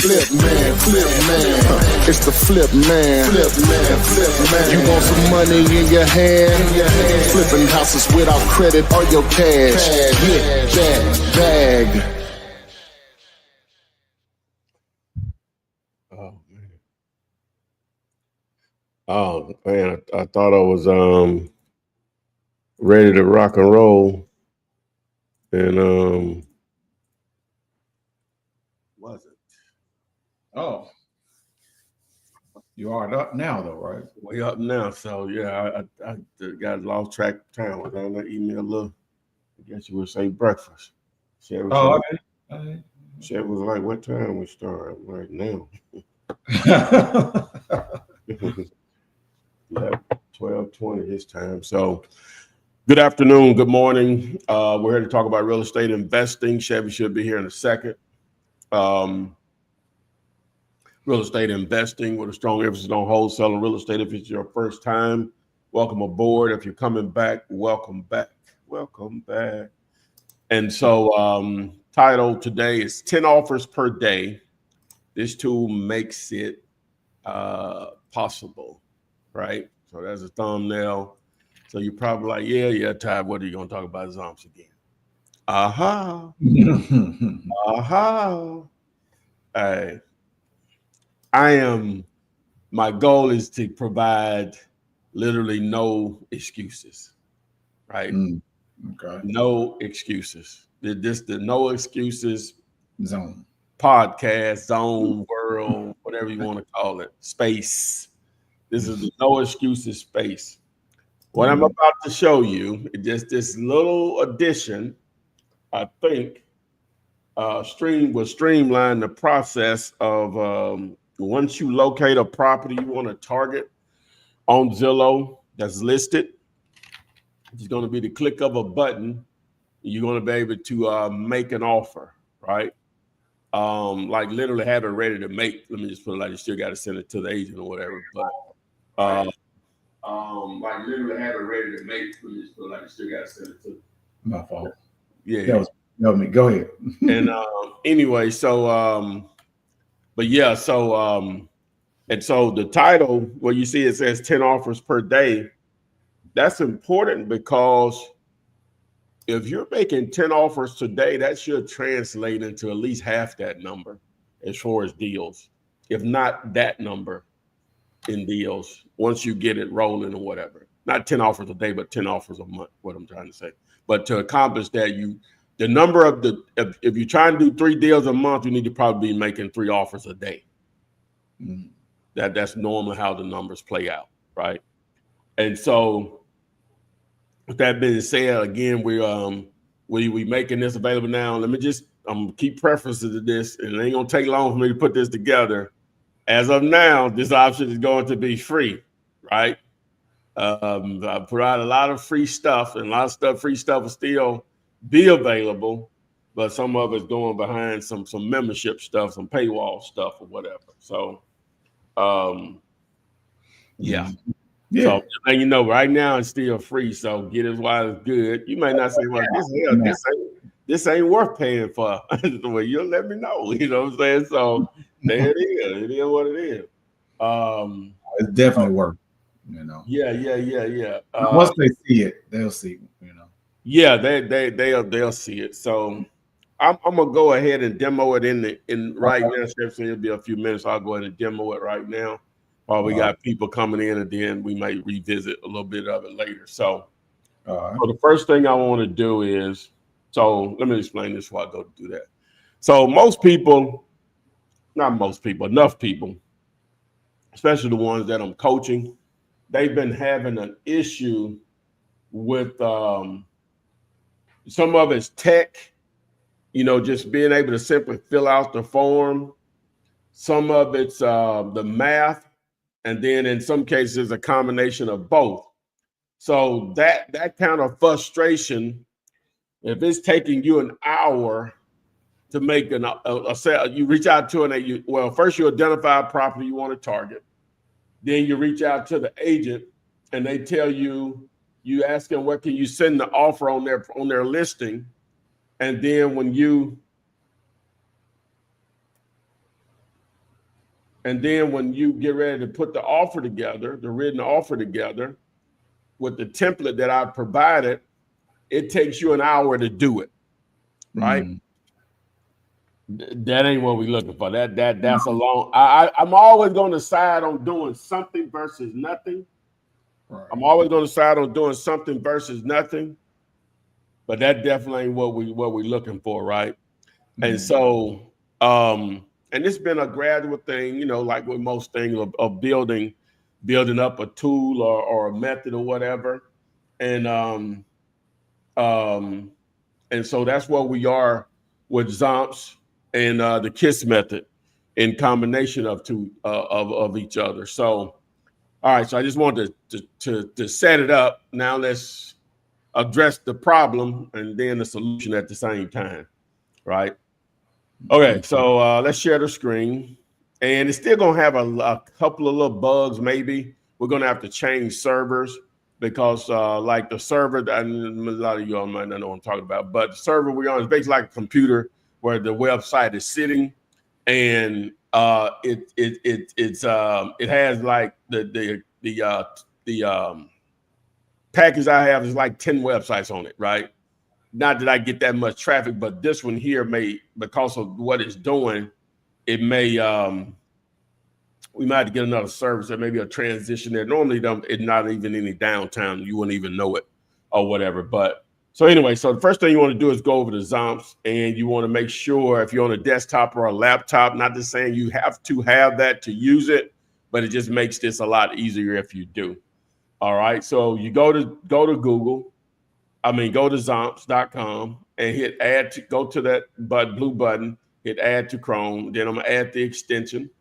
It's the flip man. You want some money in your hand? Flipping houses without credit or your cash. Get that bag. Oh man, I thought I was ready to rock and roll, and wasn't. Oh, you are up now though, right? Way up now, so yeah, I got lost track of time. I was on that email. Look, I guess you would say breakfast. Sherry was like, "What time we start?" I'm like, "Now." Yeah, 12:20 his time. So, good afternoon, good morning. We're here to talk about real estate investing. Chevy should be here in a second. Real estate investing with a strong emphasis on wholesaling real estate. If it's your first time, welcome aboard. If you're coming back, welcome back. Welcome back. And so, title today is 10 offers per day. This tool makes it possible, right? So there's a thumbnail. So you're probably like, yeah, Ty, what are you going to talk about Zompz again? Aha. Hey, my goal is to provide literally no excuses, right? Okay. No excuses. The no excuses Zone. Podcast, zone, world, whatever you want to call it, space. This is the no excuses space. What I'm about to show you is just this little addition, I think, will streamline the process of once you locate a property you want to target on Zillow that's listed. It's going to be the click of a button. You're going to be able to make an offer, right? Like literally have it ready to make. Let me just put it like you still got to send it to the agent or whatever. But like literally have it ready to make. Let me just put it like you still got to send it to. My fault. Yeah. That was me. Go ahead. And anyway, so but yeah, so and so the title where you see it says 10 offers per day, that's important because if you're making 10 offers today, that should translate into at least half that number as far as deals, if not that number in deals, once you get it rolling or whatever. Not 10 offers a day, but 10 offers a month, what I'm trying to say. But to accomplish that, the number of if you're trying to do 3 deals a month, you need to probably be making 3 offers a day. That's normally how the numbers play out, right? And so with that being said, again, we making this available now. Let me just keep preferences to this, and it ain't gonna take long for me to put this together. As of now, this option is going to be free, right? I provide a lot of free stuff, and a lot of free stuff will still be available, but some of it's going behind some membership stuff, some paywall stuff or whatever. So, yeah. So you know, right now it's still free. So get it while it's good. You may not say, "Well, this ain't worth paying for." Well, you'll let me know. You know what I'm saying? So there it is. It is what it is. It's definitely worth. You know. Yeah. Once they see it, they'll see. You know. Yeah, they'll see it. So I'm gonna go ahead and demo it in right now. So it'll be a few minutes. I'll go ahead and demo it right now. While we got people coming in, and then we might revisit a little bit of it later. So, so the first thing I want to do is, so let me explain this before I go to do that. So enough people, especially the ones that I'm coaching, they've been having an issue with some of it's tech, just being able to simply fill out the form. Some of it's the math. And then in some cases, a combination of both. So that kind of frustration, if it's taking you an hour to make a sale, you reach out to first you identify a property you want to target. Then you reach out to the agent and they tell you ask them, what can you send the offer on their listing? And then when you And then when you get ready to put the offer together, the written offer together with the template that I provided, it takes you an hour to do it, right? That ain't what we're looking for. That's a long. I'm always going to decide on doing something versus nothing. Right. I'm always going to decide on doing something versus nothing. But that definitely ain't what we're looking for, right? And so, and it's been a gradual thing, you know, like with most things of building up a tool or a method or whatever. And and so that's where we are with Zompz and the KISS method in combination of two of each other. So, all right. So I just wanted to set it up. Now let's address the problem and then the solution at the same time, right? Okay. So let's share the screen, and it's still gonna have a couple of little bugs. Maybe we're gonna have to change servers. Because like the server, a lot of y'all might not know what I'm talking about, but the server we're on is basically like a computer where the website is sitting, and it has like the package I have is like 10 websites on it, right? Not that I get that much traffic, but this one here may, because of what it's doing, it may we might have to get another service. There may be a transition there. Normally, it's not even any downtime. You wouldn't even know it or whatever. But so anyway, so the first thing you want to do is go over to Zompz, and you want to make sure if you're on a desktop or a laptop, not just saying you have to have that to use it, but it just makes this a lot easier if you do. All right. So you go to Google. Go to Zompz.com and hit add to, go to that blue button, hit add to Chrome. Then I'm gonna add the extension.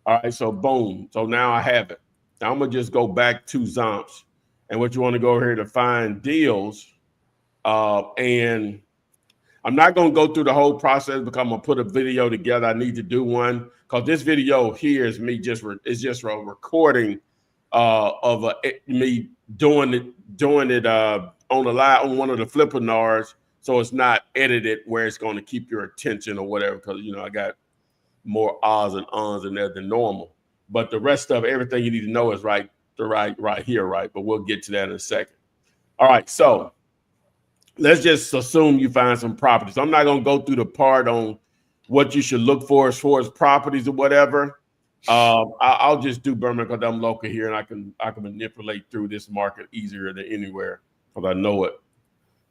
All right, so boom. So now I have it. Now I'm gonna just go back to Zompz, and what you want to go here to find deals. And I'm not gonna go through the whole process because I'm gonna put a video together. I need to do one because this video here is me just a recording of me doing it on one of the flippanars, so it's not edited where it's going to keep your attention or whatever. Because I got more ahs and ums in there than normal, but the rest of everything you need to know is right here, right? But we'll get to that in a second. All right, so let's just assume you find some properties. I'm not going to go through the part on what you should look for as far as properties or whatever. I'll just do Birmingham because I'm local here, and I can manipulate through this market easier than anywhere because I know it.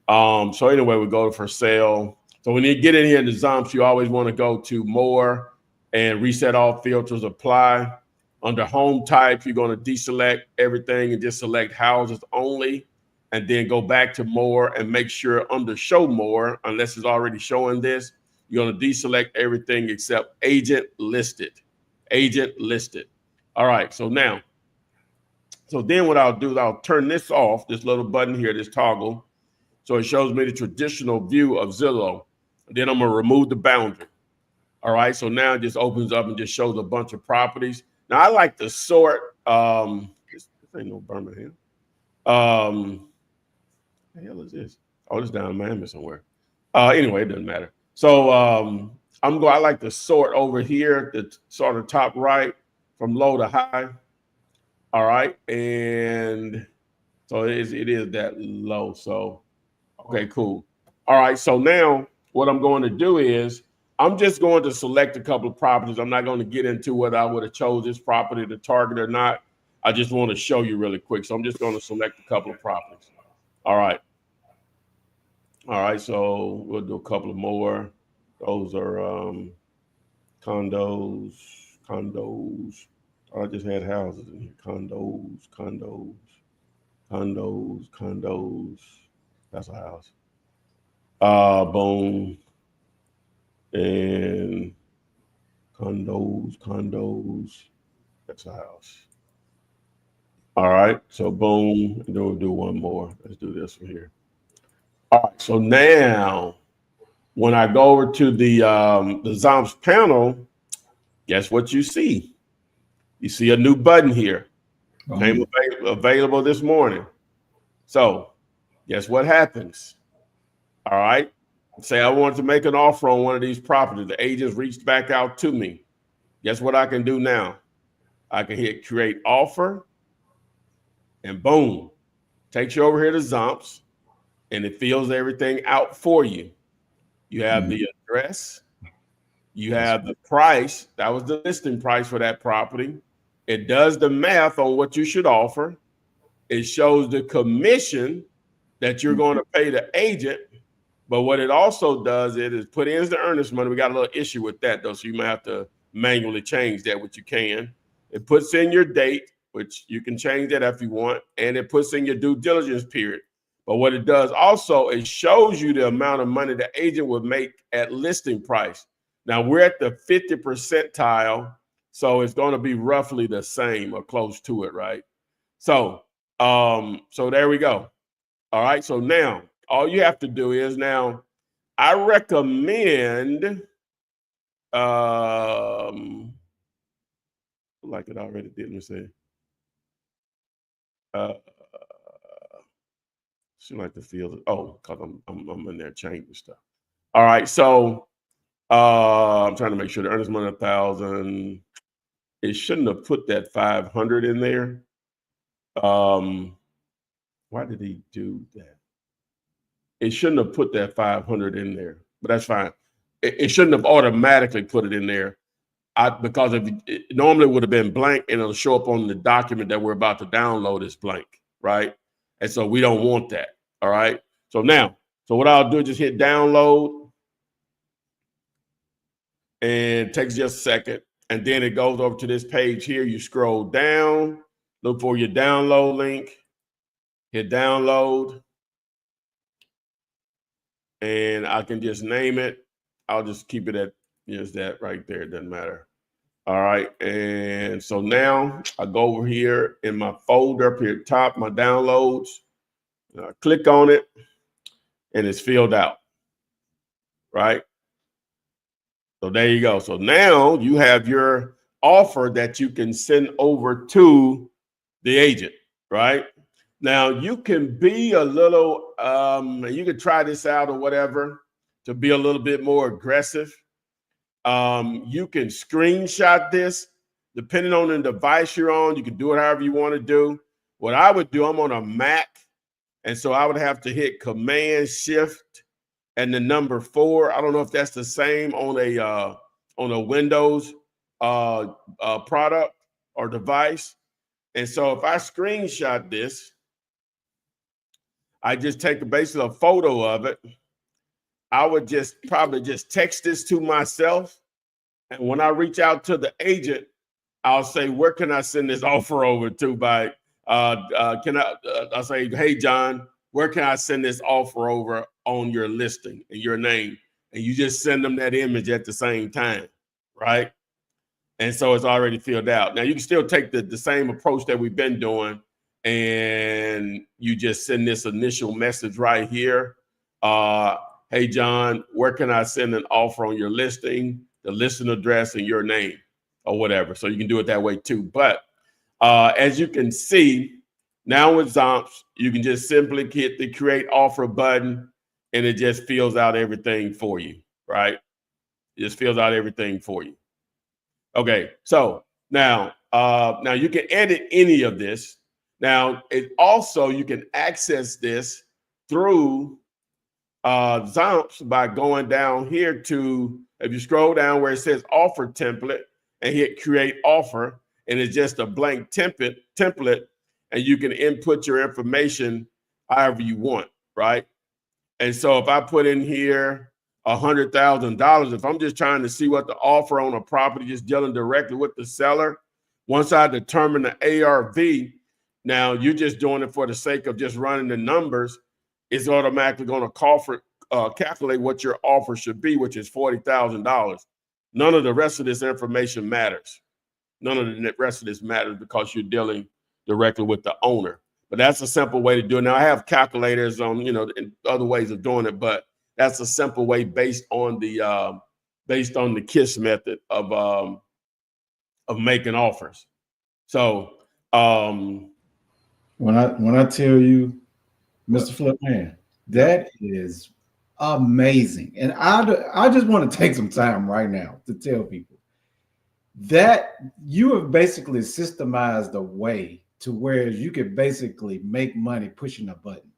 So anyway, we go to for sale. So when you get in here in the Zompz, you always want to go to more and reset all filters, apply. Under home type, you're going to deselect everything and just select houses only, and then go back to more and make sure under show more, unless it's already showing this, you're going to deselect everything except agent listed. Agent listed. All right, so then what I'll do is I'll turn this off, this little button here, this toggle, so it shows me the traditional view of Zillow. Then I'm going to remove the boundary. All right, so now it just opens up and just shows a bunch of properties. Now I like to sort. This ain't no Birmingham. The hell is this? Oh, this down in Miami somewhere. Anyway, it doesn't matter. So I like to sort over here, the sort of top right from low to high. All right, and so it is that low. So okay, cool. All right, so now what I'm going to do is I'm just going to select a couple of properties. I'm not going to get into whether I would have chose this property to target or not. I just want to show you really quick. So I'm just going to select a couple of properties. All right. All right, so we'll do a couple of more. Those are condos. Oh, I just had houses in here. Condos. That's a house. Boom. And condos. That's a house. All right, so boom. And then we'll do one more. Let's do this one here. All right, so now when I go over to the Zompz panel, guess what you see? You see a new button here. Came available this morning. So guess what happens? All right. Say I wanted to make an offer on one of these properties. The agents reached back out to me. Guess what I can do now? I can hit create offer, and boom, takes you over here to Zompz, and it fills everything out for you. You have the address, you have the price. That was the listing price for that property. It does the math on what you should offer. It shows the commission that you're going to pay the agent. But what it also does is put in the earnest money. We got a little issue with that, though, so you might have to manually change that, which you can. It puts in your date, which you can change that if you want, and it puts in your due diligence period. But what it does also, it shows you the amount of money the agent would make at listing price. Now, we're at the 50 percentile, so it's going to be roughly the same or close to it, right? So there we go. All right, so now all you have to do is now I recommend like it already did. Let me see. She like to feel it. Oh, because I'm in there changing stuff. All right, so I'm trying to make sure the earnest money 1,000. It shouldn't have put that 500 in there. Why did he do that? It shouldn't have put that 500 in there, but that's fine. It shouldn't have automatically put it in there because it normally would have been blank, and it'll show up on the document that we're about to download is blank, right? And so we don't want that, all right? So what I'll do is just hit download, and it takes just a second, and then it goes over to this page here. You scroll down, look for your download link, hit download, and I can just name it. I'll just keep it at just that right there. It doesn't matter. All right. And so now I go over here in my folder up here at top, my downloads. I click on it, and it's filled out. Right. So there you go. So now you have your offer that you can send over to the agent. Right. Now, you can be a little, you can try this out or whatever to be a little bit more aggressive. You can screenshot this depending on the device you're on. You can do it however you want to do. What I would do, I'm on a Mac, and so I would have to hit Command Shift and the number 4. I don't know if that's the same on a Windows product or device. And so if I screenshot this, I just take basically a photo of it. I would just probably just text this to myself. And when I reach out to the agent, I'll say, where can I send this offer over to by, I'll say, hey, John, where can I send this offer over on your listing in your name? And you just send them that image at the same time, right? And so it's already filled out. Now, you can still take the same approach that we've been doing, and you just send this initial message right here. Hey, John, where can I send an offer on your listing, the listing address, and your name or whatever? So you can do it that way too. But as you can see, now with Zompz, you can just simply hit the create offer button, and it just fills out everything for you, right? It just fills out everything for you. Okay, so now you can edit any of this. Now, you can access this through Zompz by going down here to, if you scroll down where it says offer template and hit create offer, and it's just a blank template, and you can input your information however you want, right? And so if I put in here $100,000, if I'm just trying to see what the offer on a property, just dealing directly with the seller, once I determine the ARV, now you're just doing it for the sake of just running the numbers, it's automatically going to calculate what your offer should be, which is $40,000. None of the rest of this information matters. None of the rest of this matters because you're dealing directly with the owner. But that's a simple way to do it. Now, I have calculators on, and other ways of doing it, but that's a simple way based on the KISS method of making offers. So when I tell you, Mr. Flipman, that is amazing. And I just want to take some time right now to tell people, that you have basically systemized a way to where you could basically make money pushing a button.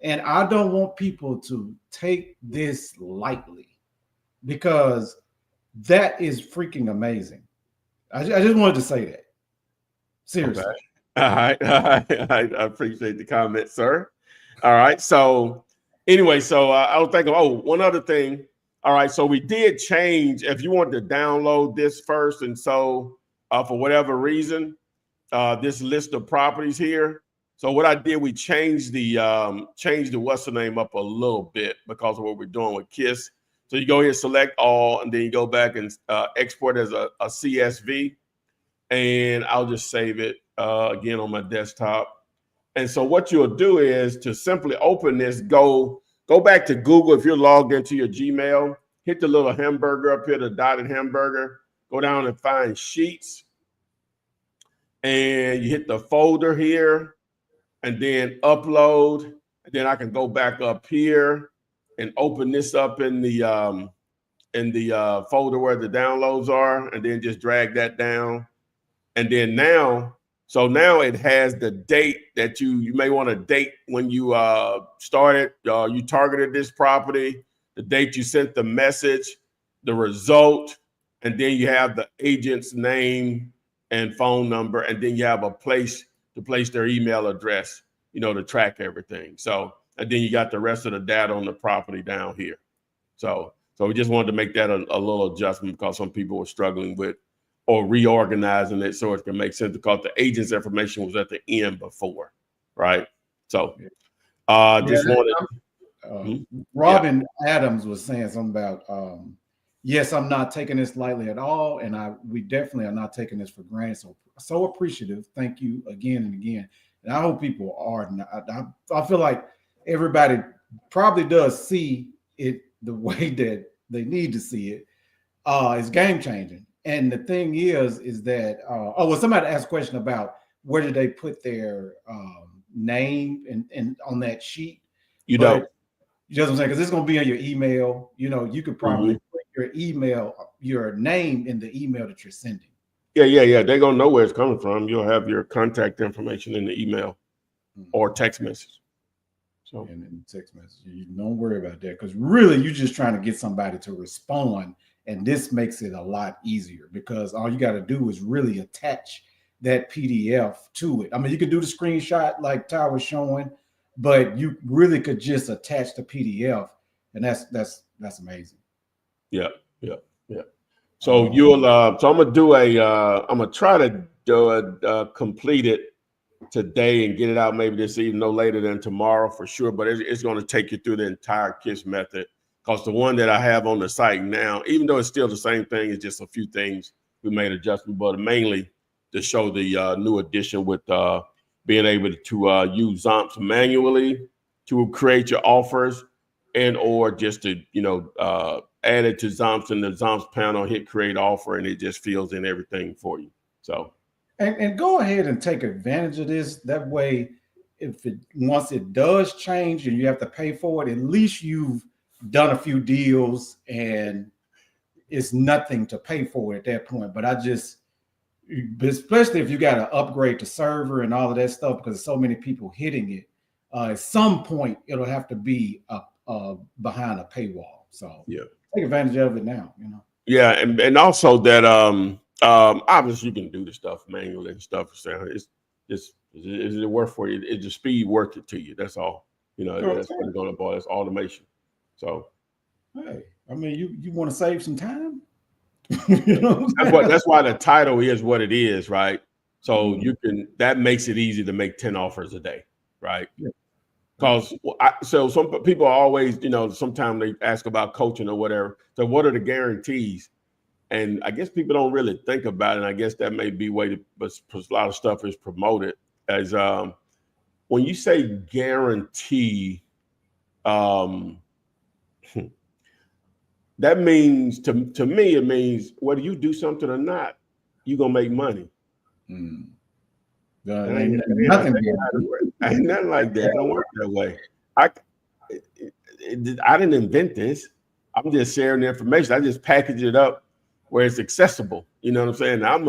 And I don't want people to take this lightly because that is freaking amazing. I just wanted to say that. Seriously. Okay. All right. I appreciate the comment, sir. All right. So anyway, so I was thinking, one other thing. All right. So we did change. If you want to download this first, and so for whatever reason, this list of properties here. So what I did, we changed the what's the name up a little bit because of what we're doing with KISS. So you go here, select all, and then you go back and export as a CSV. And I'll just save it again on my desktop. And so what you'll do is to simply open this, go back to Google. If you're logged into your Gmail, hit the little hamburger up here, the dotted hamburger, go down and find Sheets. And you hit the folder here and then upload. And then I can go back up here and open this up in the folder where the downloads are, and then just drag that down. And then now it has the date that you may want to date when you started, you targeted this property, the date you sent the message, the result, and then you have the agent's name and phone number, and then you have a place to place their email address, to track everything. So, and then you got the rest of the data on the property down here. So we just wanted to make that a little adjustment because some people were struggling with or reorganizing it so it can make sense because the agent's information was at the end before, right? So just wanted. Robin Adams was saying something about, yes, I'm not taking this lightly at all, and we definitely are not taking this for granted. So appreciative. Thank you again and again. And I hope people are. I feel like everybody probably does see it the way that they need to see it. It's game changing. And the thing is that somebody asked a question about where did they put their name and on that sheet. You know what I'm saying? Because it's going to be on your email. You could probably put your email, your name in the email that you're sending. Yeah. They're going to know where it's coming from. You'll have your contact information in the email or text message. So and text message. You don't worry about that because really you're just trying to get somebody to respond. And this makes it a lot easier because all you got to do is really attach that PDF to it. I mean, you could do the screenshot like Ty was showing, but you really could just attach the PDF, and that's amazing. Yeah. So I'm gonna try to do complete it today and get it out maybe this evening, no later than tomorrow for sure. But it's going to take you through the entire KISS method. Because the one that I have on the site now, even though it's still the same thing, it's just a few things we made adjustments, but mainly to show the new addition with being able to use Zompz manually to create your offers and or just to, add it to Zompz in the Zompz panel, hit create offer, and it just fills in everything for you. So, and go ahead and take advantage of this. That way, once it does change and you have to pay for it, at least you've done a few deals and it's nothing to pay for at that point. But especially if you got to upgrade the server and all of that stuff, because there's so many people hitting it, at some point it'll have to be behind a paywall. So take advantage of it now, Yeah, and also that obviously you can do the stuff manually and stuff. So it's just is it worth for you? Is the speed worth it to you? That's all. That's what it's going to boil. It's automation. So, hey, I mean, you want to save some time? That's why the title is what it is, right? So that makes it easy to make 10 offers a day, right? Because so some people are always, sometimes they ask about coaching or whatever. So what are the guarantees? And I guess people don't really think about it. And I guess that may be but a lot of stuff is promoted as when you say guarantee. That means to me, it means whether you do something or not, you're gonna make money. Ain't nothing like that. Don't work that way. I didn't invent this. I'm just sharing the information. I just package it up where it's accessible. You know what I'm saying? I'm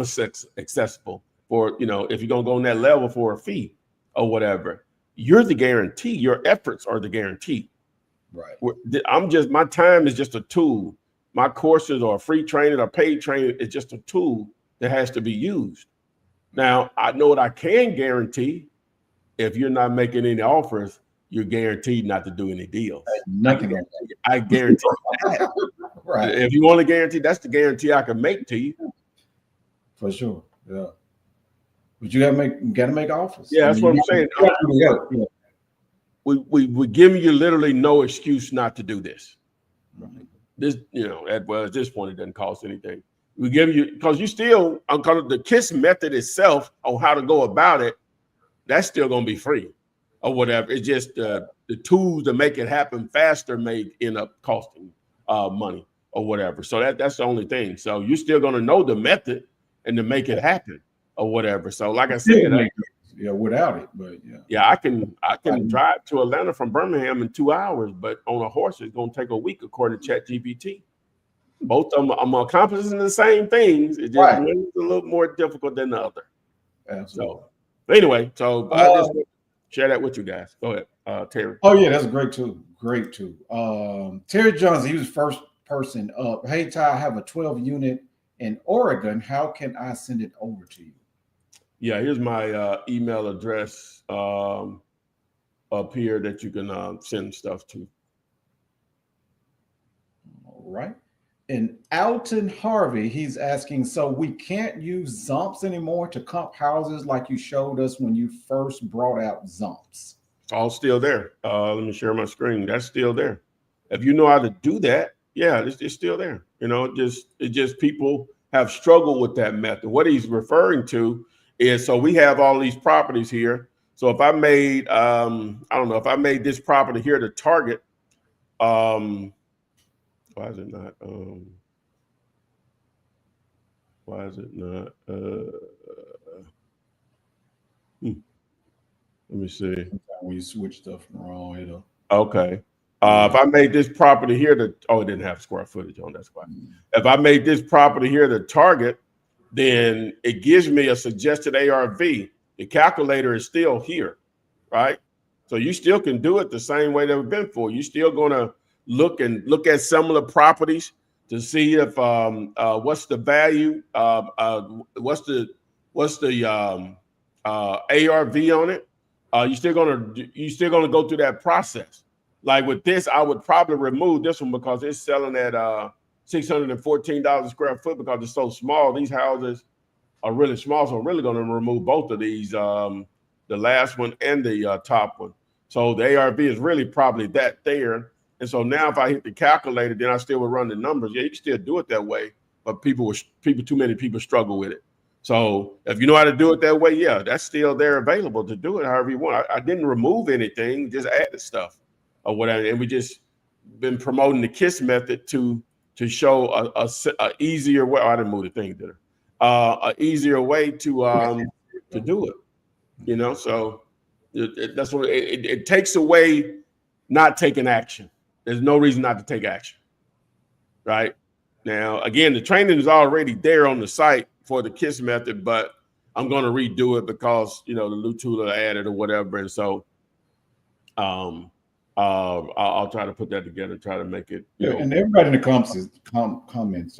accessible for, you know, if you're gonna go on that level for a fee or whatever, you're the guarantee. Your efforts are the guarantee. Right. My time is just a tool. My courses or free training or paid training is just a tool that has to be used. Now, I know what I can guarantee. If you're not making any offers, you're guaranteed not to do any deals. Nothing. I guarantee that. Right. If you want to guarantee, that's the guarantee I can make to you. For sure. Yeah. But you gotta make offers. Yeah, that's what I'm saying. We give you literally no excuse not to do this. This, you know, at this point, it doesn't cost anything. We give you, because you still, the KISS method itself on how to go about it, that's still going to be free or whatever. It's just the tools to make it happen faster may end up costing money or whatever. So that's the only thing. So you're still going to know the method and to make it happen or whatever. So like I said, without it, but yeah, I can drive to Atlanta from Birmingham in 2 hours, but on a horse it's going to take a week according to ChatGPT. Both of them, I'm accomplishing the same things. It just one's a little more difficult than the other. Absolutely. So anyway, so I just share that with you guys. Go ahead, Terry. Oh yeah, that's great too. Great too. Terry Johnson, he was first person up. Hey Ty, I have a 12 unit in Oregon. How can I send it over to you? Yeah, here's my email address up here that you can send stuff to. All right. And Alton Harvey, he's asking, so we can't use Zompz anymore to comp houses like you showed us when you first brought out Zompz? It's all still there. Let me share my screen. That's still there. If you know how to do that, yeah, it's still there. You know, it just people have struggled with that method. What he's referring to is, so we have all these properties here. So if I made, I don't know, if I made this property here the target, why is it not? Why is it not? Let me see. When you switch stuff wrong, it'll. Okay. If I made this property here, it didn't have square footage on. That's why. If I made this property here the target, then it gives me a suggested ARV. The calculator is still here, right? So you still can do it the same way that we've been for. You're still going to look at similar properties to see if what's the value, what's the ARV on it. You're still gonna go through that process. Like with this, I would probably remove this one because it's selling at $614 a square foot because it's so small. These houses are really small, so I'm really going to remove both of these, the last one and the top one. So the ARV is really probably that there. And so now if I hit the calculator, then I still would run the numbers. Yeah, you can still do it that way, but too many people struggle with it. So if you know how to do it that way, yeah, that's still there available to do it however you want. I didn't remove anything, just added stuff or whatever. And we just been promoting the KISS method to show a easier way. Oh, I didn't move the thing, did I? An easier way to do it. You know, so that's what it takes away not taking action. There's no reason not to take action, right? Now, again, the training is already there on the site for the KISS method, but I'm going to redo it because, you know, the new tool I added or whatever. And so I'll try to put that together, try to make it. You know, and everybody in the comments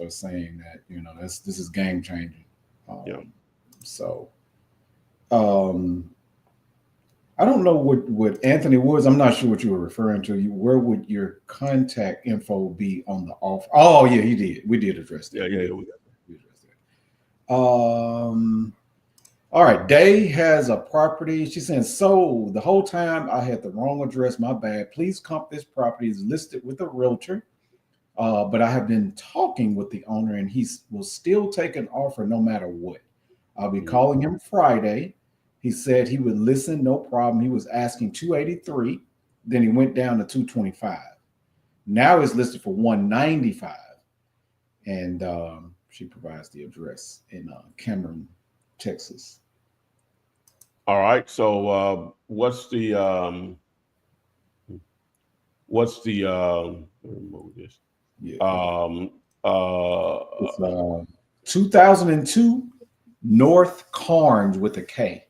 are saying that, you know, this is game changing. So I don't know what Anthony Woods, I'm not sure what you were referring to. Where would your contact info be on the offer? Oh, yeah, he did. We did address that. Yeah. We addressed that. All right. Day has a property. She's saying, so the whole time I had the wrong address. My bad. Please comp this property is listed with a realtor. But I have been talking with the owner and he will still take an offer no matter what. I'll be calling him Friday. He said he would listen, no problem. He was asking 283. Then he went down to 225. Now it's listed for 195. And she provides the address in Cameron, Texas. All right. So what's the remove this? Yeah. It's 2002 North Carnes with a K.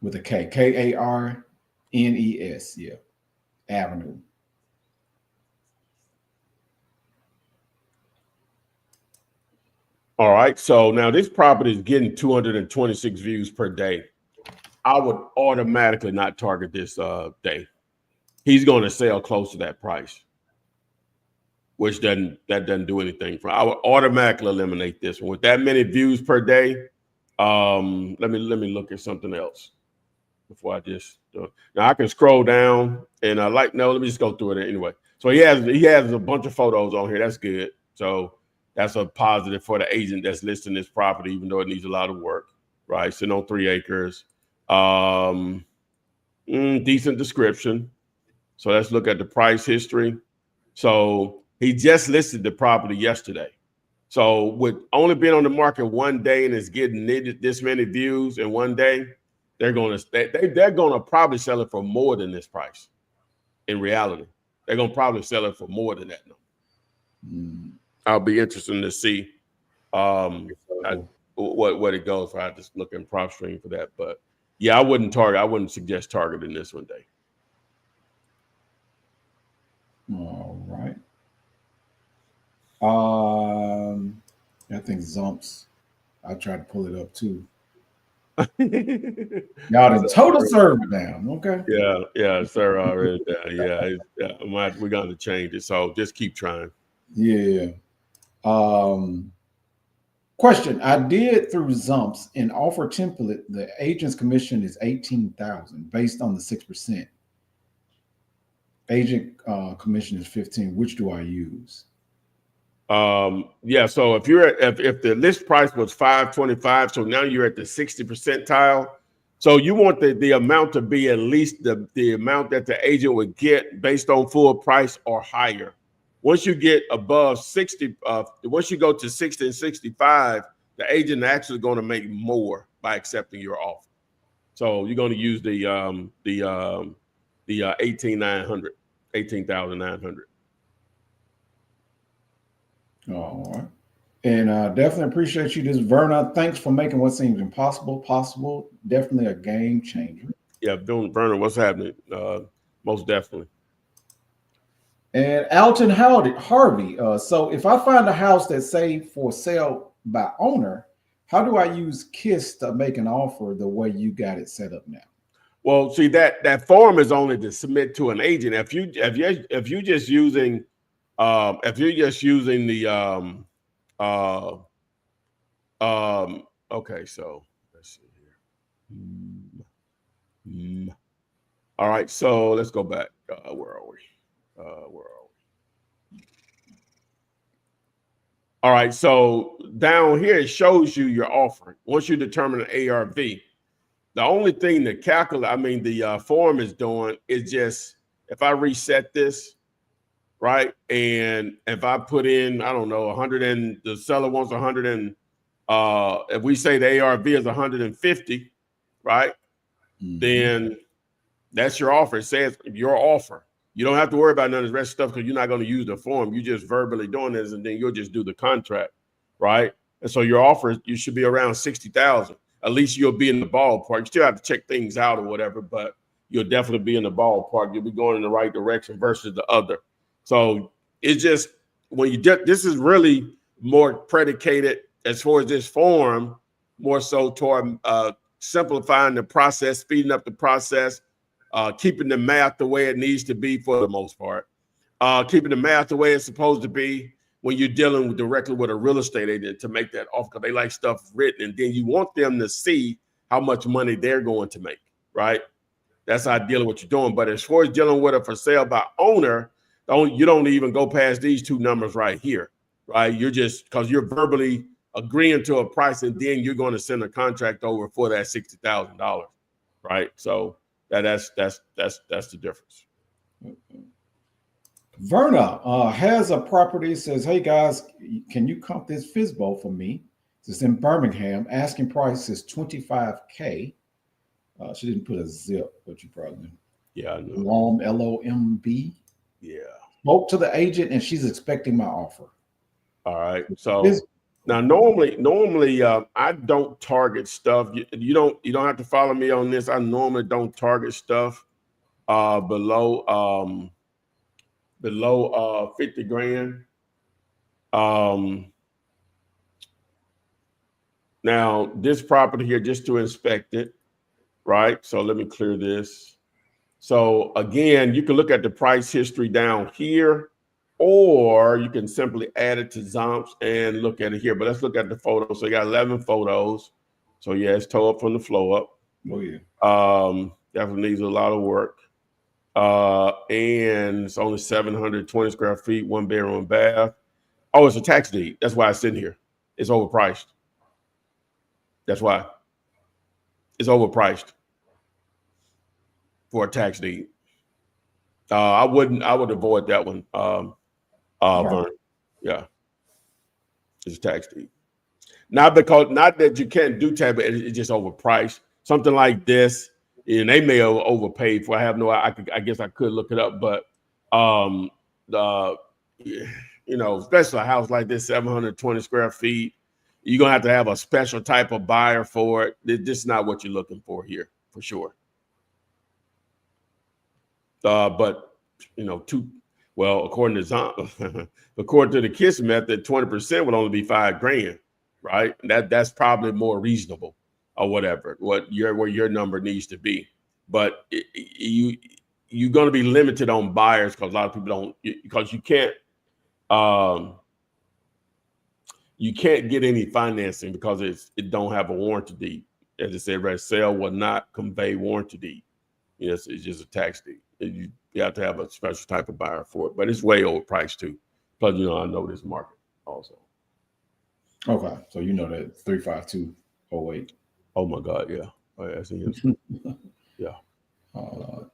With a K. Karnes. Yeah. Avenue. All right. So now this property is getting 226 views per day. I would automatically not target this day. He's going to sell close to that price, which doesn't do anything for. I would automatically eliminate this one with that many views per day. Let me look at something else before I just now I can scroll down and let me just go through it anyway. So he has a bunch of photos on here. That's good. So that's a positive for the agent that's listing this property, even though it needs a lot of work. Right, sitting on 3 acres. Decent description. So let's look at the price history. So he just listed the property yesterday. So with only being on the market one day and it's getting this many views in one day, they're gonna probably sell it for more than this price. In reality, they're gonna probably sell it for more than that. I'll be interested to see what it goes for. I just look in prop stream for that, but yeah, I wouldn't suggest targeting this one day. All right. I think Zompz. I tried to pull it up too. Y'all done total server down. Okay. Yeah, sir. Already. Yeah. We're going to change it. So just keep trying. Yeah. Question. I did through Zompz and offer template. The agent's commission is 18,000 based on the 6%. Agent commission is 15. Which do I use? Yeah. So if the list price was 525, so now you're at the 60 percentile. So you want the amount to be at least the amount that the agent would get based on full price or higher. Once you get above 60, once you go to 60 and 65, the agent actually going to make more by accepting your offer. So you're going to use the 18,900. All right. And definitely appreciate you. This Verna. Thanks for making what seems impossible possible. Definitely a game changer. Yeah, Verna, what's happening? Most definitely. And Alton Harvey. So if I find a house that's say for sale by owner, how do I use KISS to make an offer the way you got it set up now? Well, see that form is only to submit to an agent. If you're just using the okay, so let's see here. All right, so let's go back. Where are we? All right, so down here it shows you your offering. Once you determine an ARV, the only thing the form is doing is just if I reset this, right, and if I put in, I don't know, 100 and the seller wants 100 and if we say the ARV is 150, right, then that's your offer. It says your offer. You don't have to worry about none of the rest of stuff because you're not going to use the form. You just verbally doing this, and then you'll just do the contract, right? And so your offer, you should be around 60,000. At least you'll be in the ballpark. You still have to check things out or whatever, but you'll definitely be in the ballpark. You'll be going in the right direction versus the other. So it's just this is really more predicated as far as this form, more so toward simplifying the process, speeding up the process, keeping the math the way it needs to be for the most part, keeping the math the way it's supposed to be when you're dealing directly with a real estate agent to make that offer, because they like stuff written, and then you want them to see how much money they're going to make, right? That's ideally what you're doing. But as far as dealing with a for sale by owner, you don't even go past these two numbers right here, right? You're just, because you're verbally agreeing to a price, and then you're going to send a contract over for that $60,000, right? So that's the difference. Verna has a property, says, hey guys, can you comp this FISBO for me? It's in Birmingham. Asking price is $25K. She didn't put a zip, but you probably I know. LOMB. Yeah. spoke to the agent and she's expecting my offer. All right. So now normally I don't target stuff. You don't have to follow me on this. I normally don't target stuff below 50 grand. Now this property here, just to inspect it, right? So let me clear this. So again, you can look at the price history down here, or you can simply add it to Zompz and look at it here. But let's look at the photos. So you got 11 photos. So yeah, it's towed up from the flow up. Oh yeah. Definitely needs a lot of work. And it's only 720 square feet, 1 bedroom, 1 bath. Oh, it's a tax deed. That's why it's in here. It's overpriced. That's why it's overpriced for a tax deed. I would avoid that one. Vern. Yeah. It's a tax deed. Not that you can't do tax, but it's just overpriced. Something like this, and they may have overpaid for. I have no. I guess I could look it up, but especially a house like this, 720 square feet, you're gonna have a special type of buyer for it. This is not what you're looking for here, for sure. But according to according to the KISS method, 20% would only be $5 grand, right? And that's probably more reasonable, or whatever. Where your number needs to be. But you're going to be limited on buyers because a lot of people don't, because you can't get any financing because it don't have a warranty deed. As I said, right, sale will not convey warranty deed. Yes, it's just a tax deed. You have to have a special type of buyer for it, but it's way overpriced too. Because I know this market also. Okay, so you know that 35208. Oh my God, yeah. Oh yeah, yeah.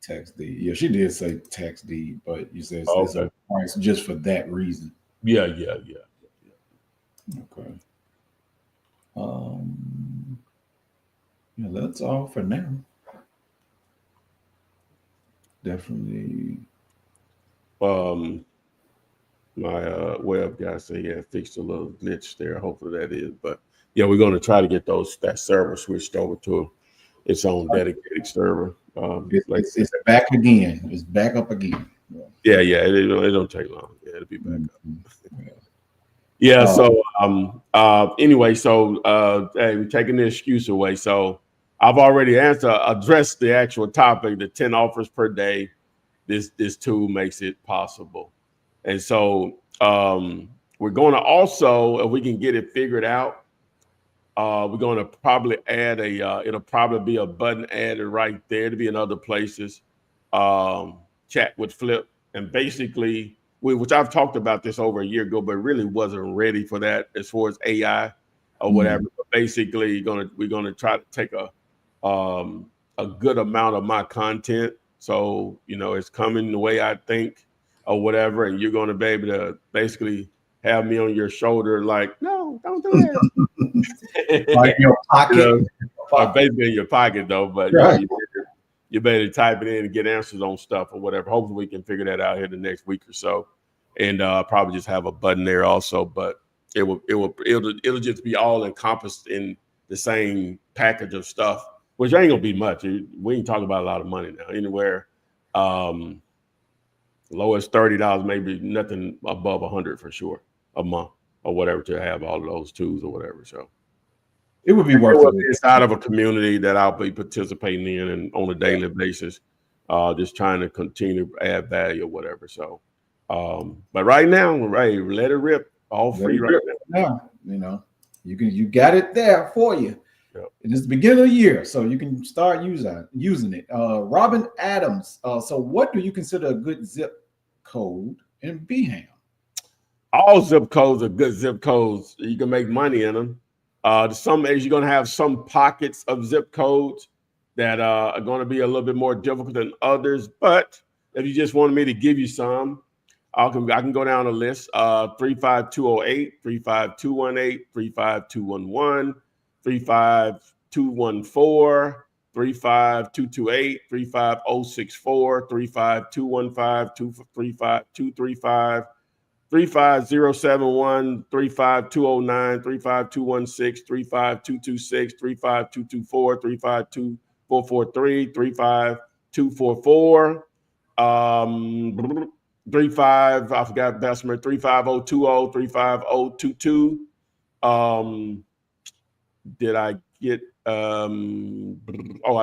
Tax deed. Yeah, she did say tax deed, but you said it's a price just for that reason. Yeah. Okay. Yeah, that's all for now. Definitely. My web guy said, yeah, fixed a little glitch there. Hopefully that is. But yeah, we're going to try to get that server switched over to its own dedicated server. It's back again. It's back up again. Yeah. It don't take long. Yeah, it'll be back up. Yeah. So anyway, so hey, we're taking the excuse away. So I've already addressed the actual topic, the 10 offers per day. This tool makes it possible. And so we're going to also, if we can get it figured out, we're going to probably add it'll probably be a button added right there to be in other places. Chat with Flip. And basically, which I've talked about this over a year ago, but really wasn't ready for that as far as AI or whatever. But basically, we're gonna try to take a good amount of my content. So, it's coming the way I think or whatever. And you're going to be able to basically have me on your shoulder like, no, don't do that. Like your pocket. Basically in your pocket, though. But right. you better type it in and get answers on stuff or whatever. Hopefully we can figure that out here the next week or so. And probably just have a button there also. But it'll just be all encompassed in the same package of stuff, which ain't gonna be much. We ain't talking about a lot of money now. Anywhere low as $30, maybe nothing above 100 for sure a month or whatever to have all of those tools or whatever. So it would be worth it. Inside of a community that I'll be participating in and on a daily basis, just trying to continue to add value or whatever. So, but right now, right, let it rip, all free right now. You got it there for you. Yep. And it's the beginning of the year, so you can start using it. Robin Adams. So what do you consider a good zip code in BHAM? All zip codes are good zip codes. You can make money in them. Some areas you're going to have some pockets of zip codes that are going to be a little bit more difficult than others. But if you just wanted me to give you some, I can go down the list. 35208, 35218, 35211, 35214, 35228, 35064, 35215, 35235, 35071, 35209, 35216, 35226, 35224, 35243, 35244, 35, I forgot Bessemer, 35020, 35022. Did I get I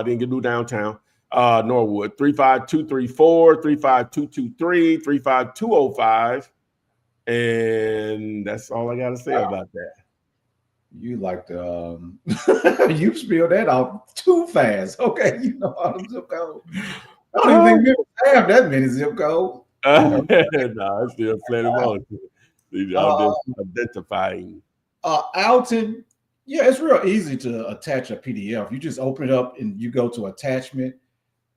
didn't get New Downtown. Norwood, 35234, 35223, 35205. And that's all I gotta say about that. You like to you spelled that out too fast. Okay, you know how to zip code. I don't even think we have that many zip codes. No, it's still plenty more. I'm just identifying. Alton, yeah, it's real easy to attach a PDF. You just open it up and you go to attachment,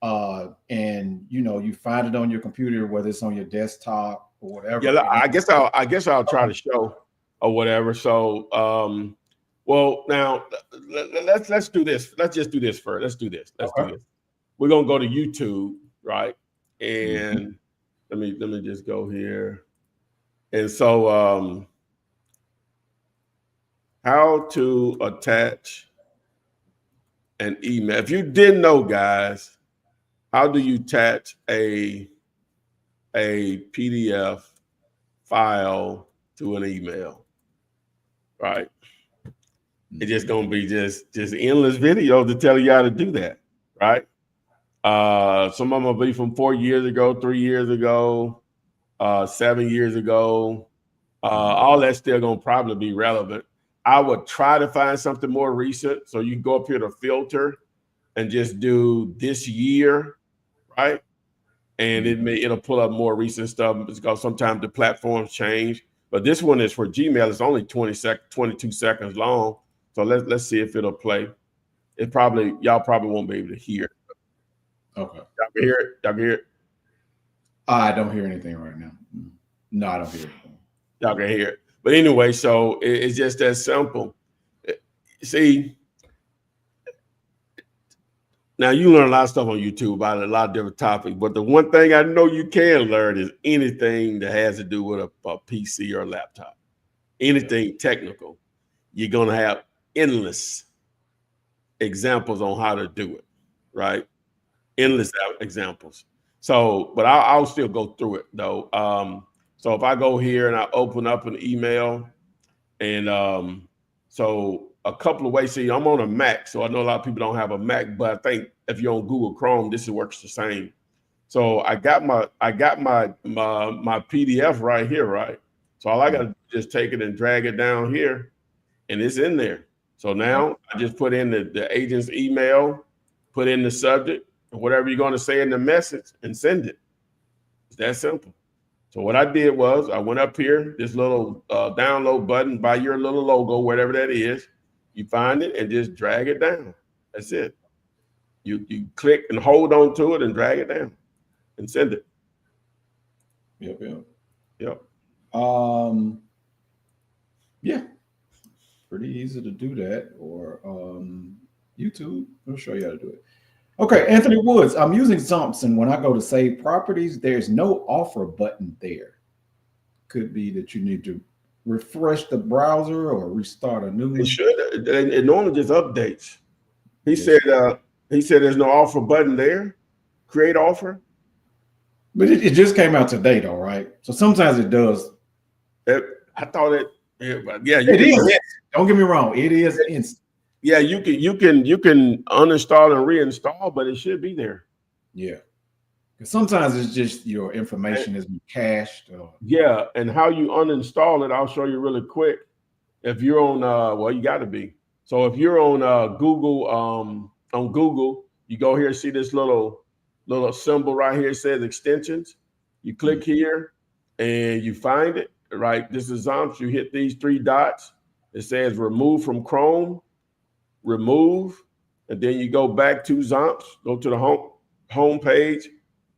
and you find it on your computer, whether it's on your desktop or whatever. Yeah, I guess I'll try to show or whatever. So, well, now let's do this. Let's just do this first. Let's do this. Do this. We're gonna go to YouTube, right? And let me just go here. And so, how to attach an email. If you didn't know, guys, how do you attach a PDF file to an email? Right? It's just gonna be just endless videos to tell you how to do that, right? Some of them will be from 4 years ago, 3 years ago, 7 years ago. All that's still gonna probably be relevant. I would try to find something more recent. So you can go up here to filter and just do this year, right? And it'll pull up more recent stuff because sometimes the platforms change. But this one is for Gmail. It's only 22 seconds long. So let's see if it'll play. Y'all probably won't be able to hear it. Okay. Y'all can hear it? Y'all can hear it? I don't hear anything right now. No, I don't hear anything. Y'all can hear it. But anyway, so it's just that simple. See, now you learn a lot of stuff on YouTube about a lot of different topics, but the one thing I know you can learn is anything that has to do with a PC or a laptop, anything technical. You're going to have endless examples on how to do it, right? Endless examples. So, but I'll still go through it though. So if I go here and I open up an email, and so a couple of ways. See, I'm on a Mac, so I know a lot of people don't have a Mac, but I think if you're on Google Chrome, this works the same. So I got my PDF right here, right? So all I got to do is just take it and drag it down here, and it's in there. So now I just put in the agent's email, put in the subject, and whatever you're going to say in the message, and send it. It's that simple. So what I did was I went up here, this little download button by your little logo, whatever that is. You find it and just drag it down. That's it. You click and hold on to it and drag it down and send it. Yep. Yep. Yeah. Pretty easy to do that. Or YouTube. I'll show you how to do it. Okay, Anthony Woods. I'm using Zompz, and when I go to save properties, there's no offer button there. Could be that you need to refresh the browser or restart a new one. It should. It normally just updates. He said there's no offer button there. Create offer. But it just came out today, though, right? So sometimes it does. I thought it. Yeah, it is. Don't get me wrong. It is instant. Yeah, you can uninstall and reinstall, but it should be there. Yeah. Because sometimes it's just your information is cached. Yeah, and how you uninstall it, I'll show you really quick. If you're on, well, you got to be. So if you're on Google, you go here, see this little symbol right here. It says extensions. You click here, and you find it. Right, this is Zompz. You hit these 3 dots. It says remove from Chrome. Remove, and then you go back to Zompz, go to the home page,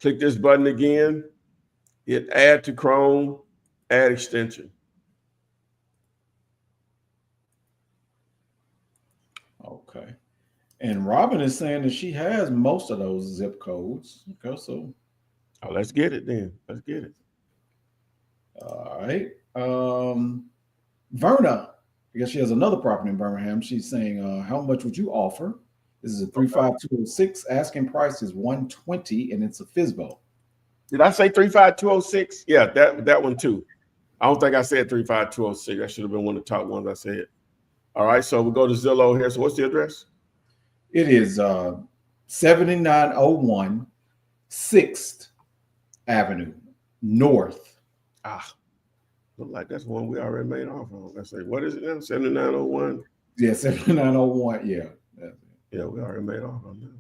click this button again, hit add to Chrome, add extension. Okay. And Robin is saying that she has most of those zip codes. Okay, so let's get it then. Let's get it. all right. Verna, I guess she has another property in Birmingham. She's saying, how much would you offer? This is a 35206. Asking price is 120, and it's a FISBO. Did I say 35206? Yeah, that one too. I don't think I said 35206. That should have been one of the top ones I said. All right, so we'll go to Zillow here. So what's the address? It is 7901 6th Avenue North. Look like that's one we already made off on. Let's say, what is it now? 7901? Yeah, 7901. Yeah. Yeah, we already made off on that.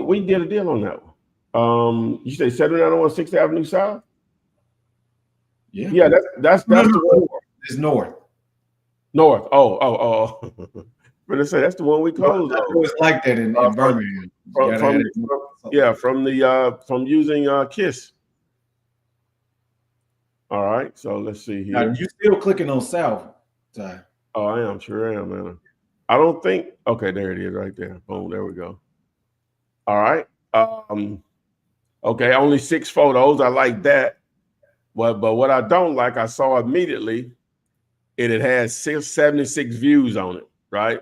We did a deal on that one. You say 7901 6th Avenue South? Yeah, that's the one. It's north. North. Oh. But I say that's the one we closed. It's like that in Birmingham. From using KISS. All right, so let's see here. Now, you still clicking on South, Ty? Oh, I am. Sure am, man. I don't think. Okay, there it is, right there. Boom, there we go. All right. Okay, only 6 photos. I like that. But what I don't like, I saw immediately, it has 76 views on it, right?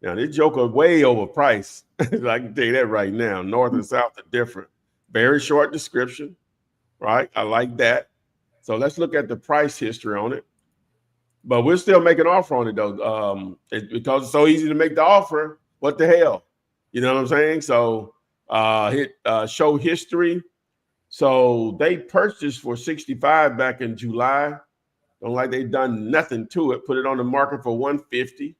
Now, this joker way overpriced. I can tell you that right now. North and South are different. Very short description, right? I like that. So let's look at the price history on it. But we're still making an offer on it, though. Because it's so easy to make the offer. What the hell? You know what I'm saying? So hit show history. So they purchased for 65 back in July. Don't like they've done nothing to it. Put it on the market for 150.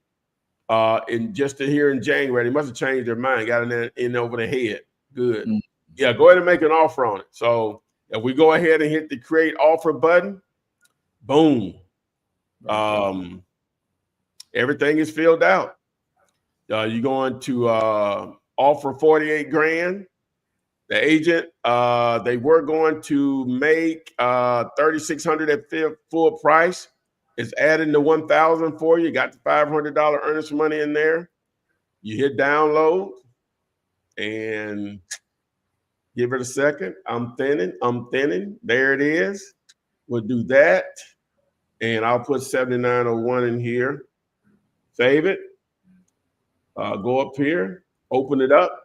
And just here in January, they must have changed their mind. Got it in over the head. Good. Mm-hmm. Yeah, go ahead and make an offer on it. So if we go ahead and hit the create offer button, boom. Everything is filled out. You're going to offer 48 grand. The agent, they were going to make 3,600 at full price. It's adding the 1,000 for you. Got the $500 earnest money in there. You hit download and give it a second. I'm thinning. There it is. We'll do that. And I'll put 7901 in here. Save it. Go up here, open it up.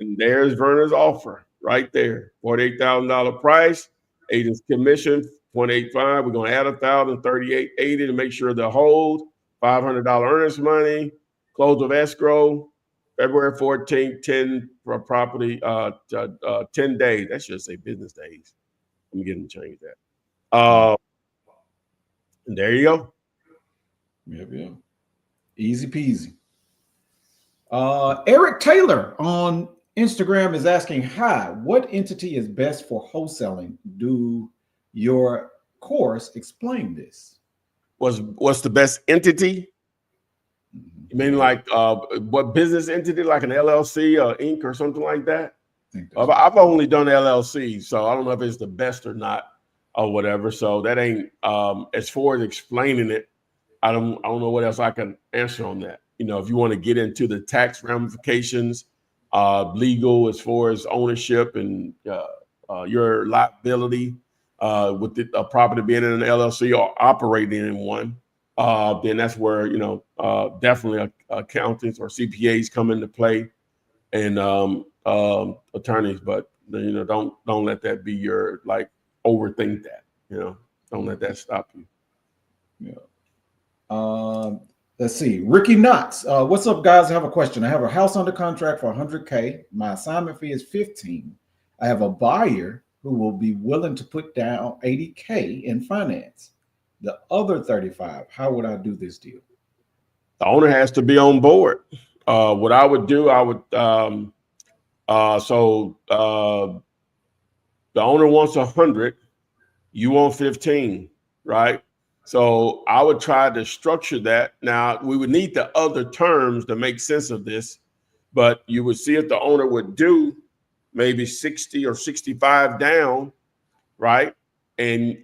And there's Verna's offer right there. $48,000 price, agent's commission, 0.85. We're going to add 1,000, 38.80 to make sure the hold, $500 earnest money, close of escrow, February 14th, 10 for property, 10 days. That should say business days. Let me get them to change that. And there you go. Yeah. Easy peasy. Eric Taylor on Instagram is asking, hi, what entity is best for wholesaling? Do your course explain this? What's the best entity? You mean like what business entity, like an LLC or Inc. or something like that? I've only done LLC, so I don't know if it's the best or not or whatever. So that ain't as far as explaining it. I don't know what else I can answer on that. You know, if you want to get into the tax ramifications, legal as far as ownership and your liability with the property being in an LLC or operating in one, then that's where, definitely accountants or CPAs come into play and attorneys. But, don't let that be your, overthink that, don't let that stop you. Yeah. Let's see. Ricky Knox. What's up, guys? I have a question. I have a house under contract for $100K. My assignment fee is $15,000. I have a buyer who will be willing to put down $80K in finance. The other $35,000. How would I do this deal? The owner has to be on board. What I would do, the owner wants 100, you want 15, right? So I would try to structure that. Now, we would need the other terms to make sense of this, but you would see if the owner would do maybe 60 or 65 down right? And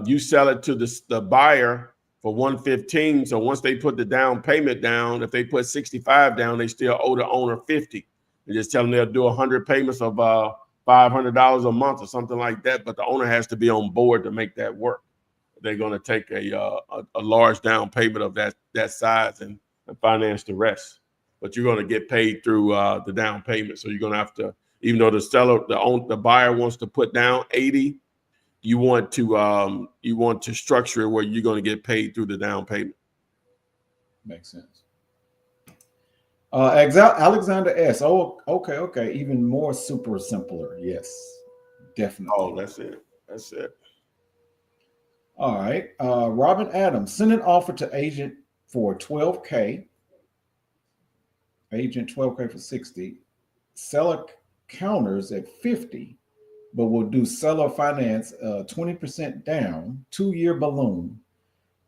you sell it to the buyer for 115. So once they put the down payment down, if they put 65 down, they still owe the owner 50. And just tell them they'll do 100 payments of $500 a month or something like that. But the owner has to be on board to make that work. They're going to take a large down payment of that size and finance the rest. But you're going to get paid through the down payment. So you're going to have to, even though the buyer wants to put down 80, you want to structure it where you're going to get paid through the down payment. Makes sense. Alexander S. Oh, okay. Even more super simpler. Yes, definitely. Oh, that's it. All right. Robin Adams, send an offer to agent for $12K. Agent $12K for 60. Seller counters at 50, but will do seller finance 20% down, 2-year balloon,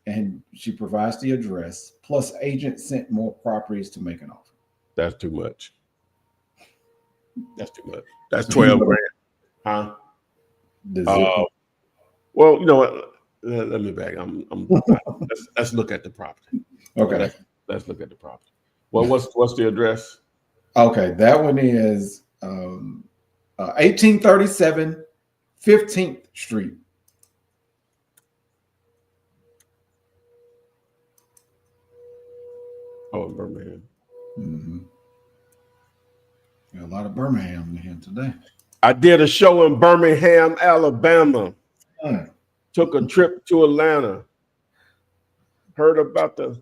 and she provides the address. Plus, agent sent more properties to make an offer. That's too much. That's 12 grand, huh? Well, you know what? Let me back. Let's look at the property. Okay. Let's look at the property. Well, what's the address? Okay, that one is 1837 15th Street. Oh, Birmingham. Mm-hmm. Got a lot of Birmingham in here today. I did a show in Birmingham, Alabama. Mm. Took a trip to Atlanta. Heard about the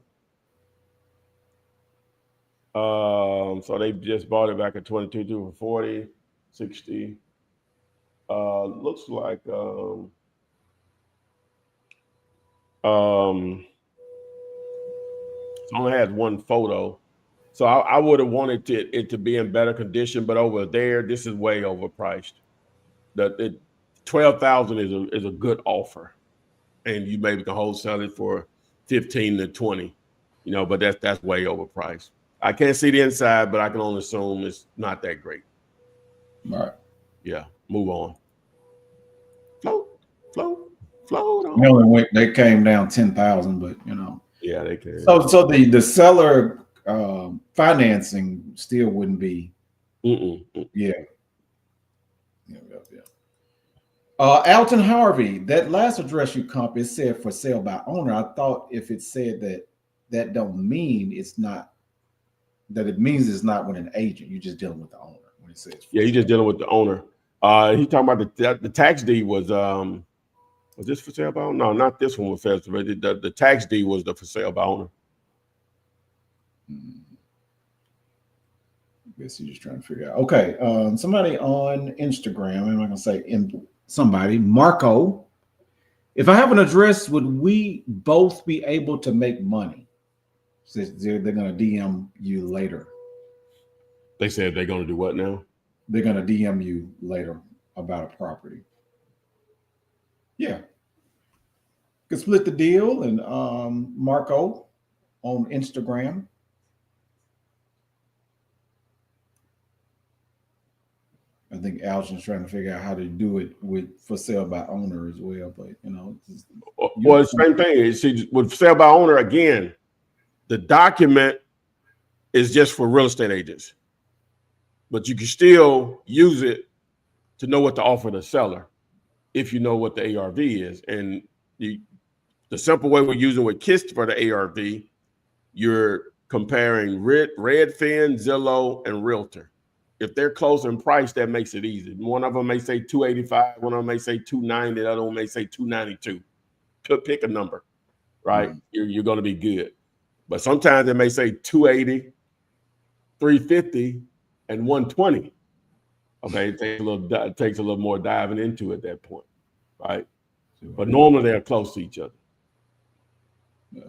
so they just bought it back at 22 for 40, 60. Looks like it only had one photo. So I would have wanted it to be in better condition, but over there, this is way overpriced. The $12,000 is a good offer, and you maybe can wholesale it for 15 to 20, but that's way overpriced. I can't see the inside, but I can only assume it's not that great. All right. Yeah, move on. Float on. They came down 10,000, but Yeah, they can. So the seller financing still wouldn't be. Yeah. Alton Harvey, that last address you comp, it said for sale by owner. I thought if it said that don't mean it's not, that it means it's not with an agent. You're just dealing with the owner when it says. Yeah, you're just dealing with the owner. He talking about the tax deed was this for sale by owner? No, not this one was for sale. The tax deed was the for sale by owner. I guess you're just trying to figure out. Okay, somebody on Instagram, I'm not gonna say somebody, Marco. If I have an address, would we both be able to make money? They're gonna DM you later. They said they're gonna do what now? They're gonna DM you later about a property. Yeah. Could split the deal, and Marco on Instagram. I think Alton's trying to figure out how to do it with for sale by owner as well, but well, same thing. See, with sale by owner again, the document is just for real estate agents, but you can still use it to know what to offer the seller if you know what the ARV is. And the simple way we're using with KISS for the ARV, you're comparing Redfin, Zillow, and Realtor. If they're close in price, that makes it easy. One of them may say 285, one of them may say 290, the other one may say 292. Pick a number, right? Mm-hmm. You're going to be good. But sometimes they may say 280, 350, and 120. Okay, it takes a little more diving into at that point, right? But normally they're close to each other. Yeah.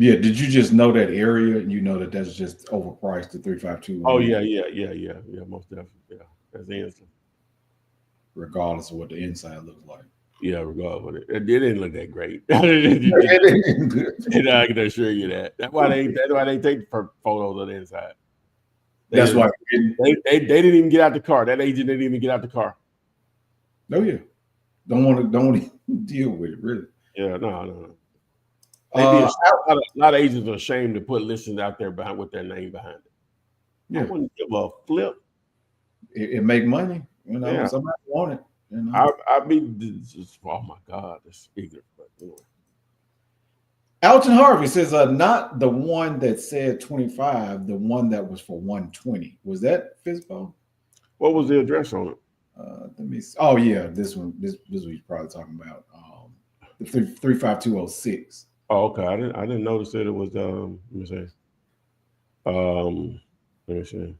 Yeah, did you just know that area and you know that that's just overpriced to 352? Oh, yeah, most definitely. Yeah, that's the answer. Regardless of what the inside looks like. Yeah, regardless. It didn't look that great. I can assure you that. That's why they take photos of the inside. That's why they didn't even get out the car. That agent didn't even get out the car. Oh yeah, don't want to deal with it really. Yeah, no. A lot of agents are ashamed to put listings out there with their name behind it. Yeah. I wouldn't give a flip. It make money. Somebody want it. I mean, oh my God, that's ignorant. But anyway. Alton Harvey says, not the one that said 25, the one that was for 120. Was that Fizbo? What was the address on it? Let me see. Oh yeah, this one. This was you're probably talking about. The 35206. Oh, okay. I didn't notice that it was. Let me see. Let me see.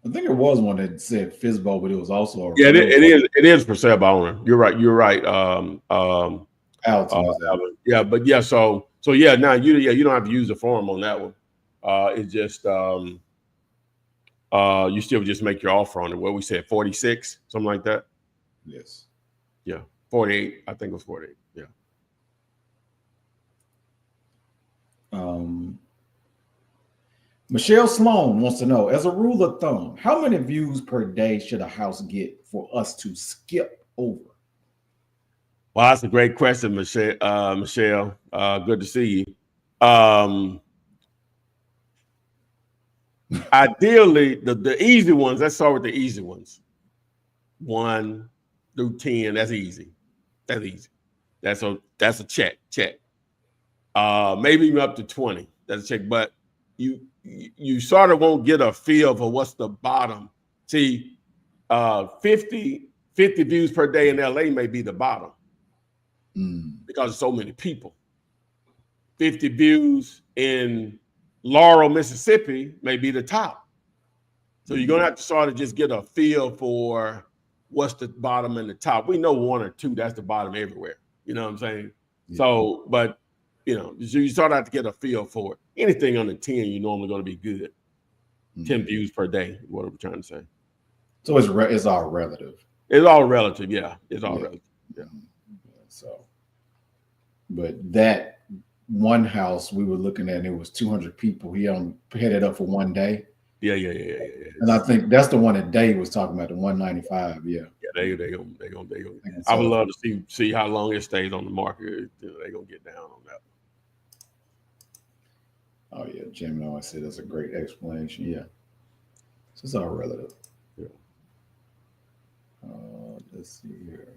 I think it was one that said Fizbo, but it was also it is for sale by owner. You're right. Alton. Yeah, but yeah, so yeah, now you don't have to use the form on that one. It's just you still just make your offer on it. What we said, 46, something like that. Yes. Yeah, 48. I think it was 48. Yeah. Michelle Sloan wants to know, as a rule of thumb, how many views per day should a house get for us to skip over? Well, that's a great question, Michelle. Michelle, good to see you. Ideally, the easy ones. Let's start with the easy ones. 1 through 10. That's easy. That's easy. That's a check. Maybe even up to 20. That's a check. But you sort of won't get a feel for what's the bottom. See, 50 views per day in LA may be the bottom because there's so many people. 50 views in Laurel, Mississippi may be the top. So you're going to have to sort of just get a feel for what's the bottom and the top. We know 1 or 2, that's the bottom everywhere. You know what I'm saying? Yeah. So, but, you sort of have to get a feel for it. Anything under 10, you're normally going to be good. 10 views per day, what I'm trying to say. So it's all relative. It's all relative, yeah. It's all relative, yeah. So, but that one house we were looking at, and it was 200 people. He headed up for one day. Yeah. And I think that's the one that Dave was talking about, the 195. Yeah. Yeah, they gonna. I would love to see how long it stays on the market. They're gonna get down on that. Oh yeah, Jim always said that's a great explanation. Yeah. So it's all relative. Yeah. Let's see here.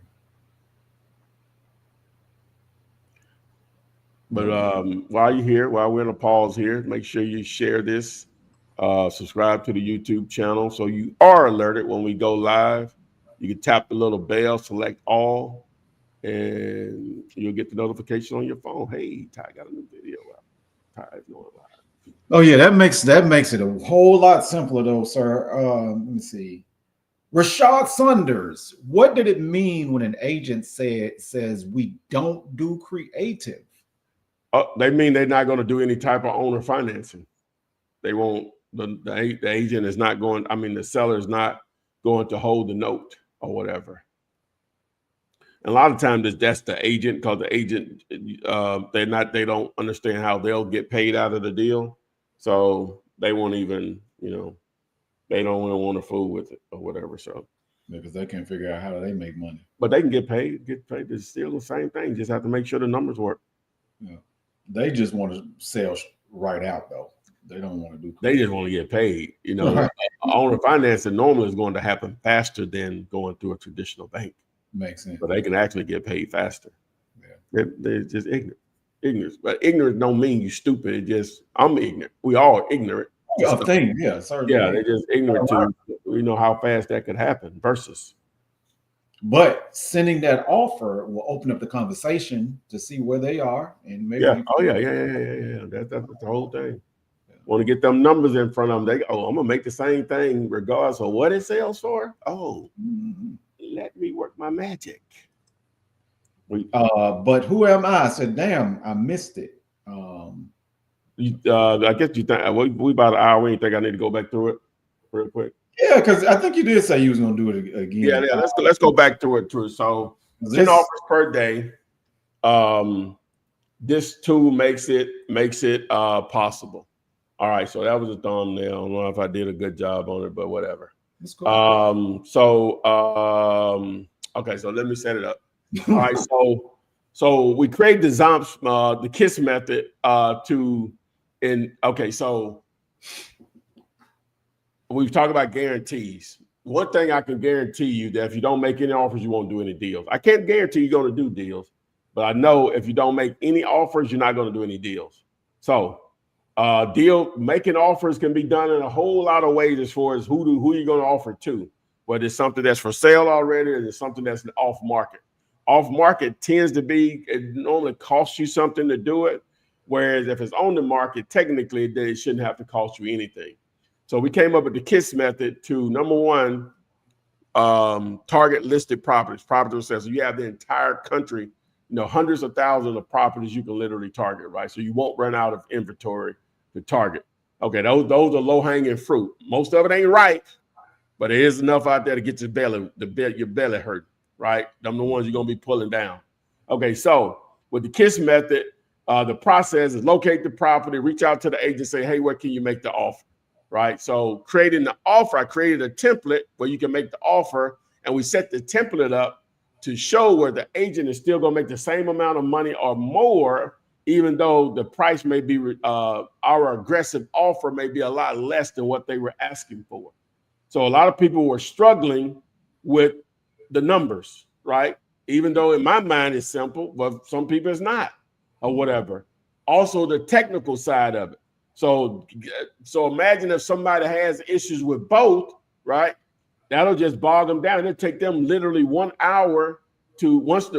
But while you're here, while we're in a pause here, make sure you share this. Subscribe to the YouTube channel so you are alerted when we go live. You can tap the little bell, select all, and you'll get the notification on your phone. Hey, Ty got a new video out. Ty's going live. Oh yeah, that makes it a whole lot simpler though, sir. Let me see. Rashad Saunders, what did it mean when an agent says we don't do creative? They mean they're not going to do any type of owner financing. They won't. The agent is not going. I mean, the seller is not going to hold the note or whatever. And a lot of times that's the agent, because the agent they don't understand how they'll get paid out of the deal, so they won't even they don't want to fool with it or whatever. So because they can't figure out how do they make money, but they can get paid. It's still the same thing. Just have to make sure the numbers work. Yeah, they just want to sell right out though. They don't want to do. They just want to get paid. Owner financing normally is going to happen faster than going through a traditional bank. Makes sense. But they can actually get paid faster. Yeah, they're just ignorance. But ignorance don't mean you stupid. It just I'm ignorant. We all ignorant. Thing, yeah, certainly. Yeah, they're just ignorant to how fast that could happen. Versus. But sending that offer will open up the conversation to see where they are and maybe. Yeah. Oh yeah. That's the whole thing. Want to get them numbers in front of them. They go, I'm gonna make the same thing regardless of what it sells for. Let me work my magic. But who am I? I said, damn, I missed it. I guess you think we about an hour. You think I need to go back through it real quick? Yeah, because I think you did say you was gonna do it again. Yeah. Let's go back through it. So 10 offers per day. This tool makes it possible. All right, so that was a thumbnail. I don't know if I did a good job on it, but whatever. That's cool. Okay, so let me set it up. All right, so we create the Zompz, the KISS method so we've talked about guarantees. One thing I can guarantee you that if you don't make any offers, you won't do any deals. I can't guarantee you're going to do deals, but I know if you don't make any offers, you're not going to do any deals. So making offers can be done in a whole lot of ways as far as who you're going to offer to, whether it's something that's for sale already or it's something that's off market. Off market tends to be, it normally costs you something to do it, whereas if it's on the market, technically it shouldn't have to cost you anything. So we came up with the KISS method to, number one, target listed properties. Property says you have the entire country, hundreds of thousands of properties you can literally target, right? So you won't run out of inventory to target. Okay, those are low-hanging fruit. Most of it ain't right, but there is enough out there to get your belly hurt, right? Them the ones you're gonna be pulling down. Okay, so with the KISS method, the process is locate the property, reach out to the agent, say, hey, where can you make the offer? Right. So creating the offer, I created a template where you can make the offer, and we set the template up to show where the agent is still going to make the same amount of money or more, even though the price may be our aggressive offer may be a lot less than what they were asking for. So a lot of people were struggling with the numbers, right? Even though in my mind it's simple, but some people it's not, or whatever. Also, the technical side of it. So imagine if somebody has issues with both, right? That'll just bog them down. It'll take them literally 1 hour to once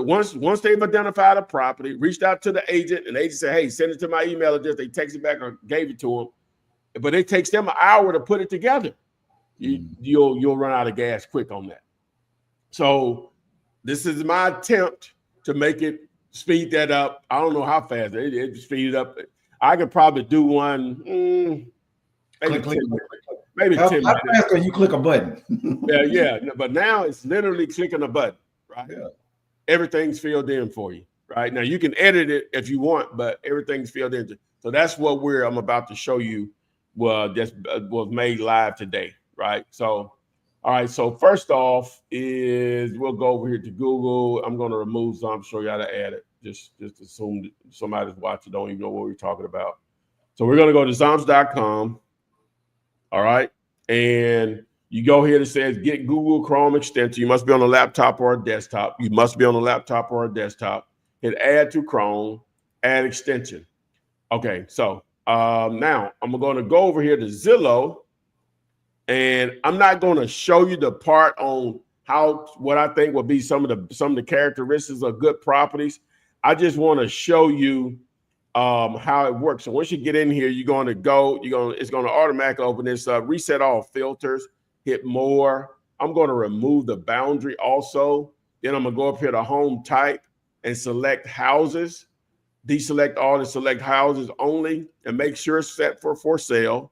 they've identified a property, reached out to the agent, and the agent said, hey, send it to my email address. They text it back or gave it to them. But it takes them an hour to put it together. You'll run out of gas quick on that. So this is my attempt to make it speed that up. I don't know how fast it speed it up. I could probably do one, maybe 10 minutes. How fast can you click a button? yeah. But now it's literally clicking a button, right? Yeah. Everything's filled in for you, right? Now you can edit it if you want, but everything's filled in. So that's what I'm about to show you. Was made live today, right? So, all right. So first off is we'll go over here to Google. I'm going to remove Zompz, show you how to add it. Just assume somebody's watching, don't even know what we're talking about. So we're going to go to Zompz.com. All right. And you go here that says get Google Chrome extension. You must be on a laptop or a desktop. You must be on a laptop or a desktop. Hit add to Chrome, add extension. Okay. So now I'm going to go over here to Zillow, and I'm not going to show you the part on what I think will be some of the characteristics of good properties. I just want to show you how it works. So once you get in here, it's going to automatically open this up, reset all filters, hit more. I'm going to remove the boundary also. Then I'm going to go up here to home type and select houses, deselect all and select houses only, and make sure it's set for sale.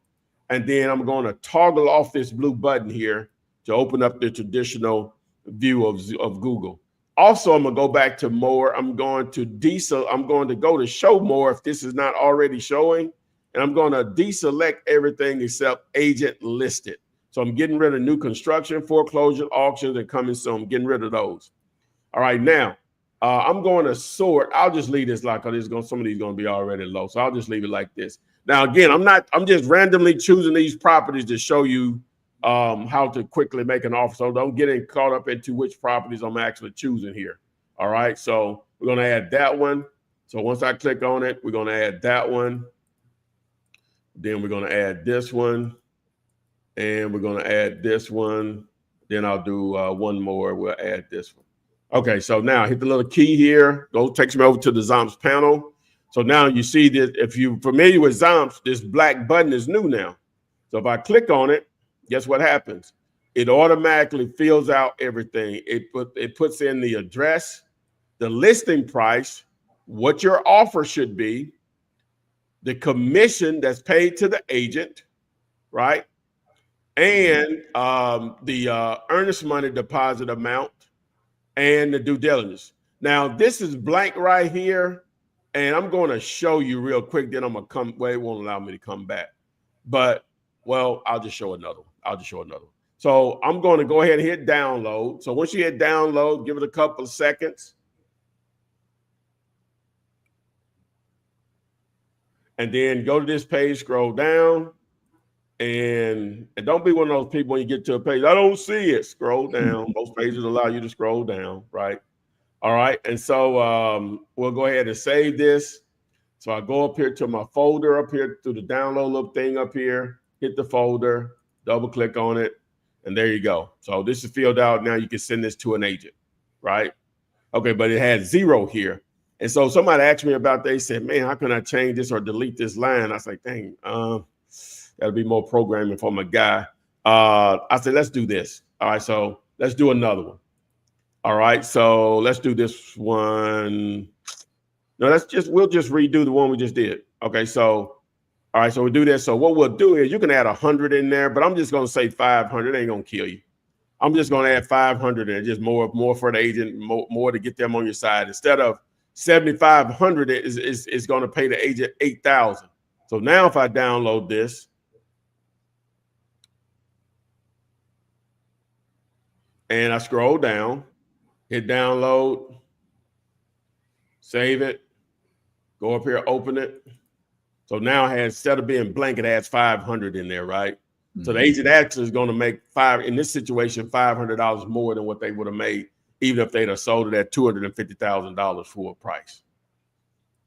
And then I'm going to toggle off this blue button here to open up the traditional view of Google. Also, I'm going to go back to more. I'm going to go to show more if this is not already showing. And I'm going to deselect everything except agent listed. So I'm getting rid of new construction, foreclosure, auctions, and coming soon. I'm getting rid of those. All right, now I'm going to sort. I'll just leave this like some of these going to be already low. So I'll just leave it like this. Now, again, I'm just randomly choosing these properties to show you how to quickly make an offer. So don't get caught up into which properties I'm actually choosing here. All right. So we're going to add that one. So once I click on it, we're going to add that one. Then we're going to add this one. And we're going to add this one. Then I'll do one more. We'll add this one. Okay. So now hit the little key here. Takes me over to the Zompz panel. So now you see that if you're familiar with Zompz, this black button is new now. So if I click on it, guess what happens? It automatically fills out everything. It puts in the address, the listing price, what your offer should be, the commission that's paid to the agent, right? And the earnest money deposit amount and the due diligence. Now this is blank right here, and I'm going to show you real quick. Then I'm gonna come. Well, it won't allow me to come back, but well, I'll just show another one. So I'm going to go ahead and hit download. So once you hit download, give it a couple of seconds. And then go to this page, scroll down, and don't be one of those people when you get to a page, I don't see it. Scroll down. Most pages allow you to scroll down, right? All right. And so we'll go ahead and save this. So I go up here to my folder up here to the download little thing up here, hit the folder, double click on it, and there you go. So this is filled out. Now you can send this to an agent, right? Okay, but it had 0 here. And so somebody asked me about that. They said, man, how can I change this or delete this line? I was like, dang, that'll be more programming for my guy. I said, let's do this. All right, so let's do another one. All right, so let's do this one. No, we'll just redo the one we just did. Okay, so, all right, so we'll do this. So what we'll do is you can add 100 in there, but I'm just going to say 500. It ain't going to kill you. I'm just going to add 500 and just more for the agent, more to get them on your side. Instead of 7,500 is going to pay the agent 8,000. So now if I download this, and I scroll down, hit download, save it, go up here, open it. So now it has, instead of being blank, it has 500 in there, right? Mm-hmm. So the agent actually is going to make in this situation, $500 more than what they would have made, even if they'd have sold it at $250,000 full price.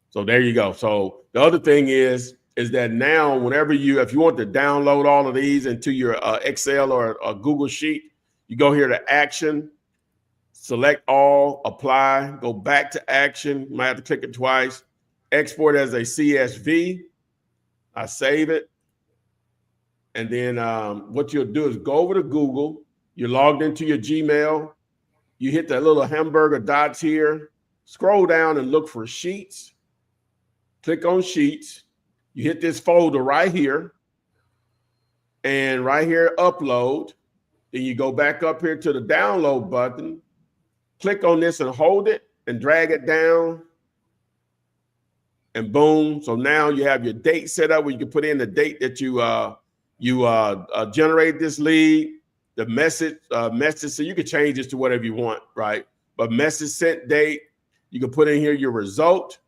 So there you go. So the other thing is that now whenever if you want to download all of these into your Excel or a Google Sheet, you go here to action, select all, apply, go back to action. You might have to click it twice. Export as a CSV. I save it. And then what you'll do is go over to Google. You're logged into your Gmail. You hit that little hamburger dots here. Scroll down and look for Sheets. Click on Sheets. You hit this folder right here. And right here, upload. Then you go back up here to the download button. Click on this and hold it and drag it down. And boom. So now you have your date set up where you can put in the date that you generate this lead, the message. So you can change this to whatever you want, right? But message sent date, you can put in here your result.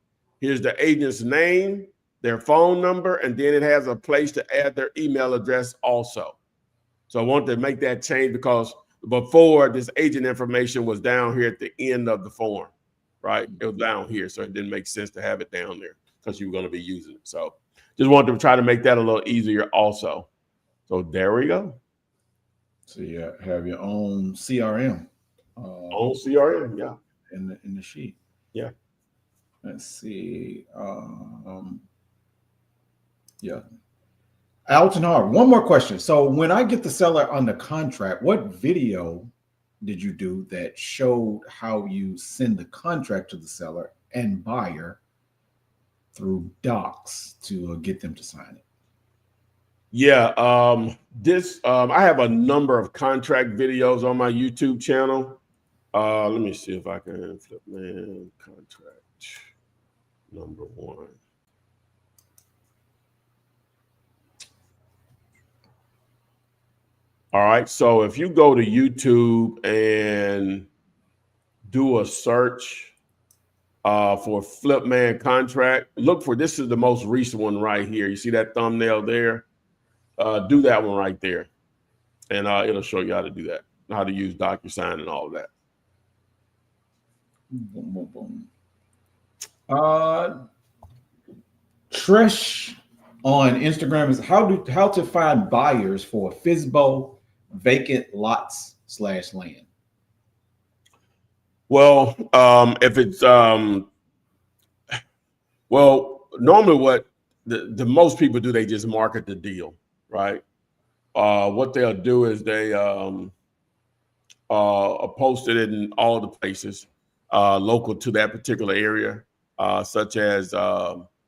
Here's the agent's name, their phone number, and then it has a place to add their email address also. So I want to make that change because before this agent information was down here at the end of the form, right? It was down here, so it didn't make sense to have it down there because you were going to be using it. So just wanted to try to make that a little easier also. So there we go. So you have your own CRM. Own CRM, yeah. In the sheet. Yeah. Let's see. Yeah. Alton Hart, one more question. So when I get the seller under contract, what video did you do that showed how you send the contract to the seller and buyer through docs to get them to sign it? Yeah, I have a number of contract videos on my YouTube channel. Let me see if I can flip man contract number 1. All right, so if you go to YouTube and do a search for Flip Man contract, look for, this is the most recent one right here. You see that thumbnail there? Do that one right there. And it'll show you how to do that, how to use DocuSign and all of that. Boom, boom, boom. Trish on Instagram is how to find buyers for FSBO vacant lots / land. Well, if it's well, normally what the most people do, they just market the deal, right? What they'll do is they post it in all the places local to that particular area, such as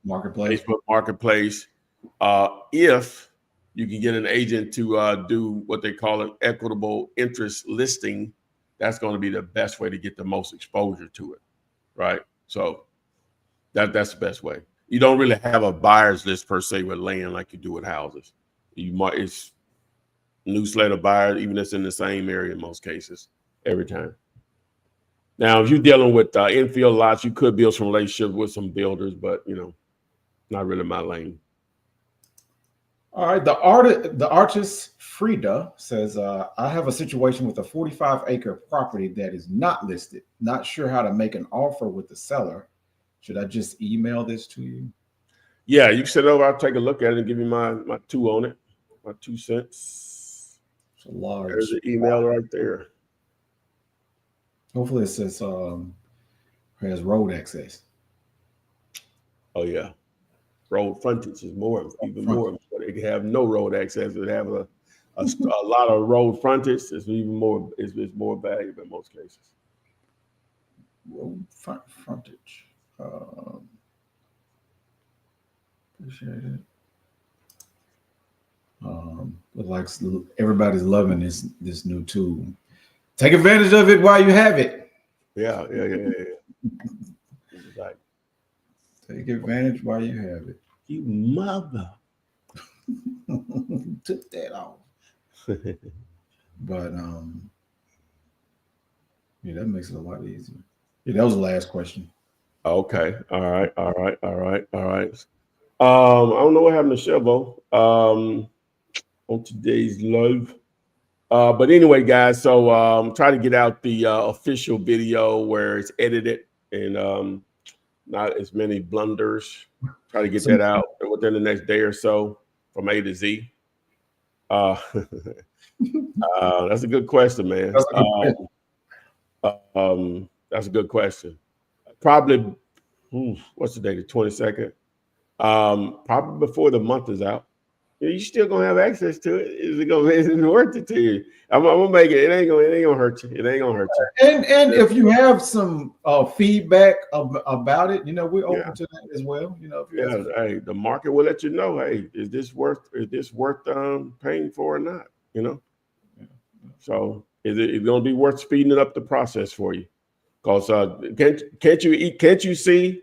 Marketplace. Facebook Marketplace. If you can get an agent to do what they call an equitable interest listing, that's going to be the best way to get the most exposure to it. right? So that's the best way. You don't really have a buyer's list per se with land like you do with houses. It's new slate of buyers, even if it's in the same area in most cases, every time. Now, if you're dealing with infield lots, you could build some relationships with some builders, but not really my lane. All right. The artist Frida says, I have a situation with a 45-acre property that is not listed. Not sure how to make an offer with the seller. Should I just email this to you? Yeah, you can send it over. I'll take a look at it and give you my 2 on it, my 2 cents. It's a large. There's the email right there. Hopefully it says has road access. Oh yeah, road frontage is even more. They have no road access. They have a lot of road frontage. It's even more. It's more valuable in most cases. Road frontage. Appreciate it. But like everybody's loving this new tool. Take advantage of it while you have it. Yeah. Right. Take advantage while you have it. You mother. Took that off. But yeah, that makes it a lot easier. Yeah, that was the last question. Okay. All right. I don't know what happened to Chevo on today's live. But anyway, guys, so try to get out the official video where it's edited and not as many blunders. Try to get that out within the next day or so from A to Z. That's a good question, man. That's a good question. Probably, what's the date? The 22nd. Probably before the month is out. You're still gonna have access to it. Is it worth it to you? I'm gonna make it. It ain't gonna hurt you. It ain't gonna hurt you. And if you have some feedback about it, we're open to that as well. If hey, the market will let you know. Hey, is this worth paying for or not? So is it gonna be worth speeding up the process for you? Because can't you see?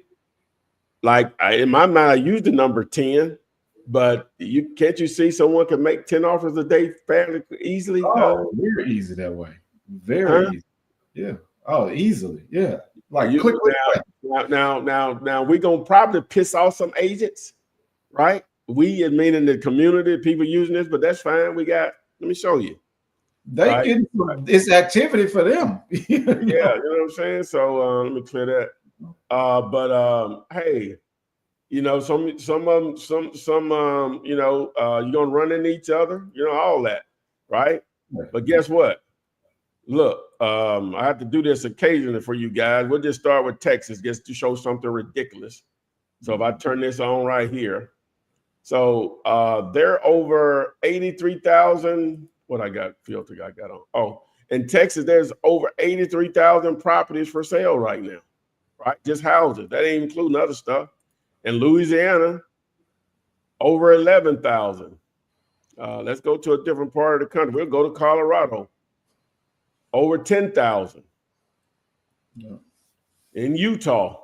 Like in my mind, I use the number 10. But can't you see someone can make 10 offers a day fairly easily? Very easy that way. Very easy. Yeah. Oh, easily. Yeah. Like click now we're gonna probably piss off some agents, right? We meaning the community, people using this, but that's fine. Let me show you. They get it's activity for them. Yeah, you know what I'm saying? So let me clear that. But hey. Some you're gonna run into each other, all that, right? Right. But guess what? Look, I have to do this occasionally for you guys. We'll just start with Texas, just to show something ridiculous. So if I turn this on right here, so they're over 83,000. What I got filter I got on? Oh, in Texas, there's over 83,000 properties for sale right now, right? Just houses. That ain't including other stuff. In Louisiana, over 11,000. Let's go to a different part of the country. We'll go to Colorado. Over 10,000. Yeah. In Utah,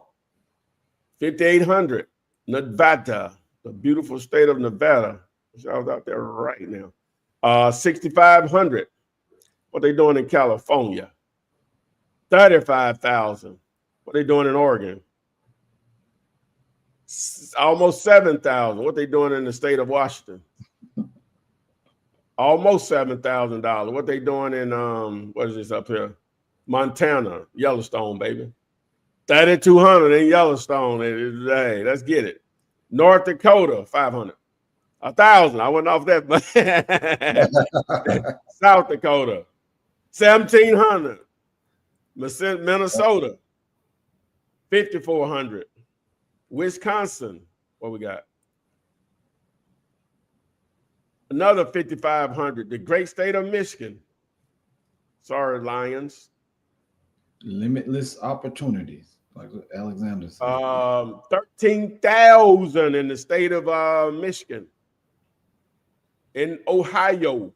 5,800. Nevada, the beautiful state of Nevada. I was out there right now. 6,500. What they doing in California? 35,000. What they doing in Oregon? Almost 7,000. What they doing in the state of Washington? Almost $7,000. What they doing in what is this up here? Montana, Yellowstone, baby. 3,200 in Yellowstone. Hey, let's get it. North Dakota, 500. 1,000. I went off that. South Dakota, 1,700. Minnesota, 5,400. Wisconsin, what we got? Another 5,500. The great state of Michigan. Sorry, Lions. Limitless opportunities, like Alexander said. 13,000 in the state of Michigan. In Ohio,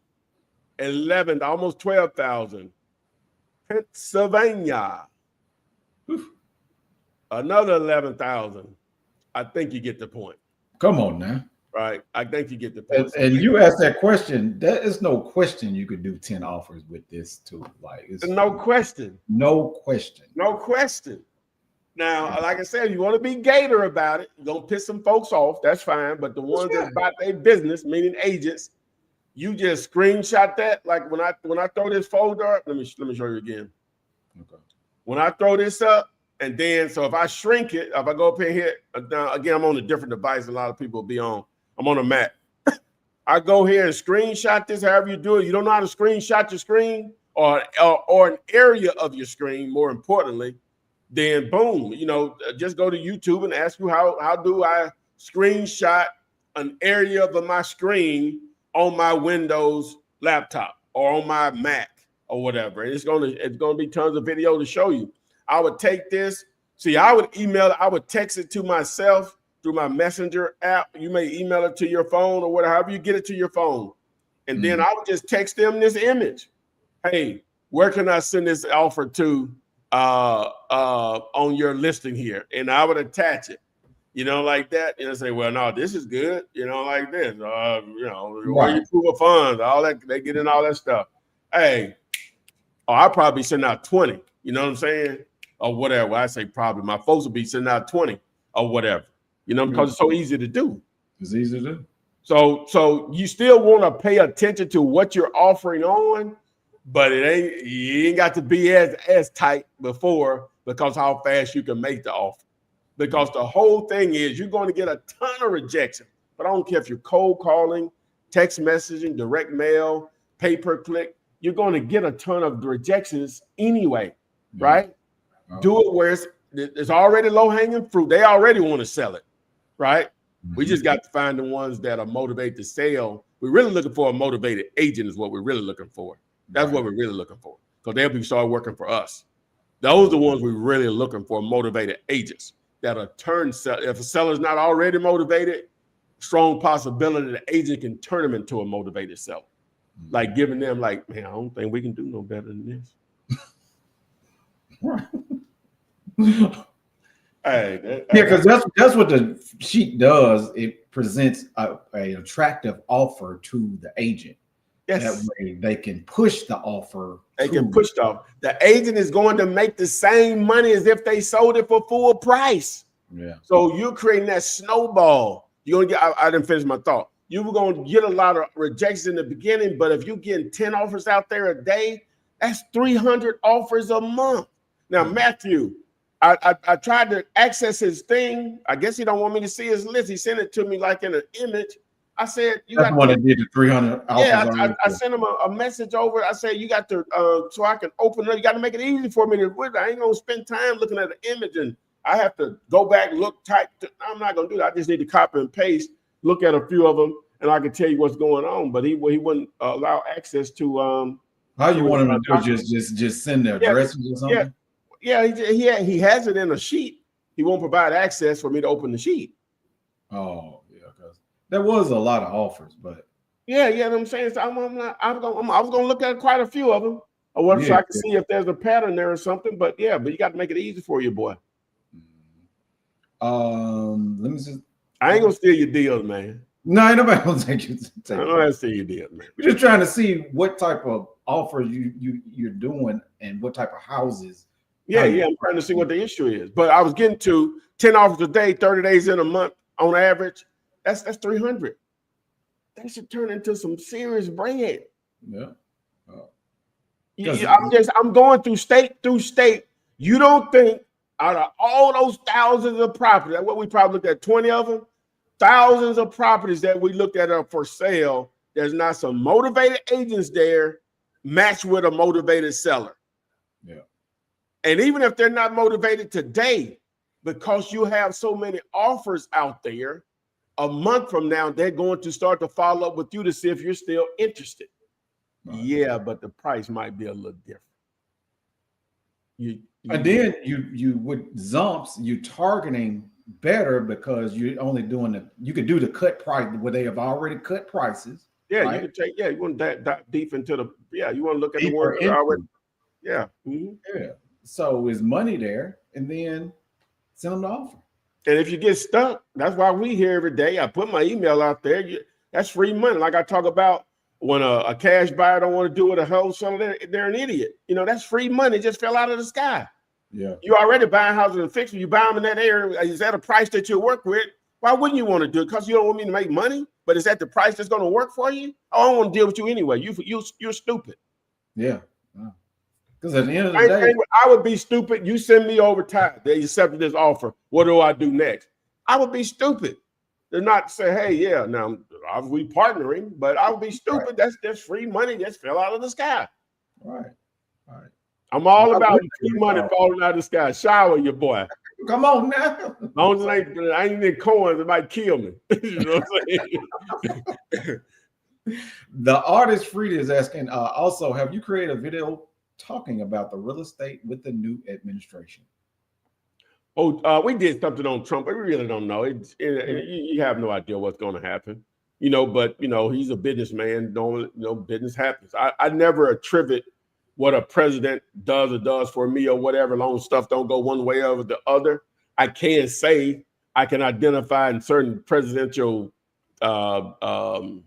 11, almost 12,000. Pennsylvania. another 11,000. I think you get the point. Come on now. Right. I think you get the point. And you asked that question. There is no question you could do 10 offers with this tool. Like it's no question. No question. No question. Now, like I said, you want to be gator about it. You're gonna piss some folks off. That's fine. But the ones that about their business, meaning agents, you just screenshot that. Like when I throw this folder up, let me show you again. Okay. When I throw this up, and then so if I shrink it, if I go up in here, now again, I'm on a different device. A lot of people will be on. I'm on a Mac. I go here and screenshot this. However you do it, you don't know how to screenshot your screen or an area of your screen. More importantly. Then boom, just go to YouTube and ask you how do I screenshot an area of my screen on my Windows laptop or on my Mac or whatever. And it's gonna be tons of video to show you. I would take this. See, I would email it, I would text it to myself through my Messenger app. You may email it to your phone or whatever, however you get it to your phone. And then I would just text them this image. Hey, where can I send this offer to? On your listing here, and I would attach it, like that, and say, well, no, this is good, like this, where you prove of funds, all that, they get in all that stuff. Hey, I'll probably send out 20, you know what I'm saying, or whatever. I say probably, my folks will be sending out 20 or whatever, because it's so easy to do. It's easy to do. So you still want to pay attention to what you're offering on. But you ain't got to be as tight before because how fast you can make the offer. Because the whole thing is you're going to get a ton of rejection. But I don't care if you're cold calling, text messaging, direct mail, pay-per-click, you're going to get a ton of rejections anyway, right? Oh. Do it where it's already low-hanging fruit. They already want to sell it, right? We just got to find the ones that are motivated to sell. We're really looking for a motivated agent is what we're really looking for. That's what we're really looking for, because they'll be start working for us. Those are the ones we're really looking for, motivated agents that are if a seller's not already motivated, strong possibility the agent can turn them into a motivated seller. Like giving them like, man, I don't think we can do no better than this. Hey, because that's what the sheet does. It presents a attractive offer to the agent. Yes. That way they can push the offer. They can push the offer. The agent is going to make the same money as if they sold it for full price. Yeah. So you're creating that snowball. You're gonna get. I didn't finish my thought. You were going to get a lot of rejections in the beginning, but if you're getting 10 offers out there a day, that's 300 offers a month. Now, Matthew, I tried to access his thing. I guess he don't want me to see his list. He sent it to me like in an image. I said, you got the one that did the 300 offers. Yeah, I sent him a message over. I said, you got to, so I can open it. You got to make it easy for me to, I ain't going to spend time looking at the image and I have to go back, look, type. I'm not going to do that. I just need to copy and paste, look at a few of them, and I can tell you what's going on. But he wouldn't allow access to. How you want him to do? Just send their addresses or something? Yeah, he has it in a sheet. He won't provide access for me to open the sheet. Oh. There was a lot of offers, but yeah, you know what I'm saying. So I was gonna look at quite a few of them. I want so I can see if there's a pattern there or something. But you got to make it easy for you, boy. Let me see. I ain't gonna steal your deals, man. No, ain't nobody gonna take you. I don't have to steal your deals, man. We're just trying to see what type of offer you're doing and what type of houses. Yeah, I'm trying to see what the issue is. But I was getting to 10 offers a day, 30 days in a month on average. That's 300. That should turn into some serious bread. Yeah. I'm going through state. You don't think out of all those thousands of properties, what we probably looked at 20 of them, thousands of properties that we looked at are for sale. There's not some motivated agents there matched with a motivated seller. Yeah. And even if they're not motivated today, because you have so many offers out there, a month from now, they're going to start to follow up with you to see if you're still interested. Right. Yeah, but the price might be a little different. And then you with Zompz, you targeting better because you're only doing you could do the cut price where they have already cut prices. Yeah, right? you can take. Yeah, you want that deep into the. Yeah, you want to look at the ones that already. Yeah. Mm-hmm. Yeah. So is money there, and then Send them the offer. And if you get stuck, that's why we here every day. I put my email out there. That's free money. Like I talk about when a cash buyer don't want to do it, a wholesaler, they're an idiot. You know, that's free money. It just fell out of the sky. Yeah. You already buying houses and fixing. You buy them in that area. Is that a price that you work with? Why wouldn't you want to do it? Because you don't want me to make money? But is that the price that's going to work for you? I don't want to deal with you anyway. You're stupid. Yeah. Because at the end of the day, I would be stupid. You send me over time. They accepted this offer. What do I do next? I would be stupid. They're not say, hey, yeah, now we partnering, but I would be stupid. Right. That's free money that fell out of the sky. Right. I'm all about free money falling out of the sky. Shower your boy. Come on now. As long as I ain't in coins, it might kill me. You know what I'm saying? The artist Frida is asking, also, have you created a video talking about the real estate with the new administration? Oh, we did something on Trump, but we really don't know. You have no idea what's going to happen, you know. But you know, he's a businessman. Business happens. I never attribute what a president does for me or whatever. Long as stuff don't go one way or the other, I can say I can identify in certain presidential 4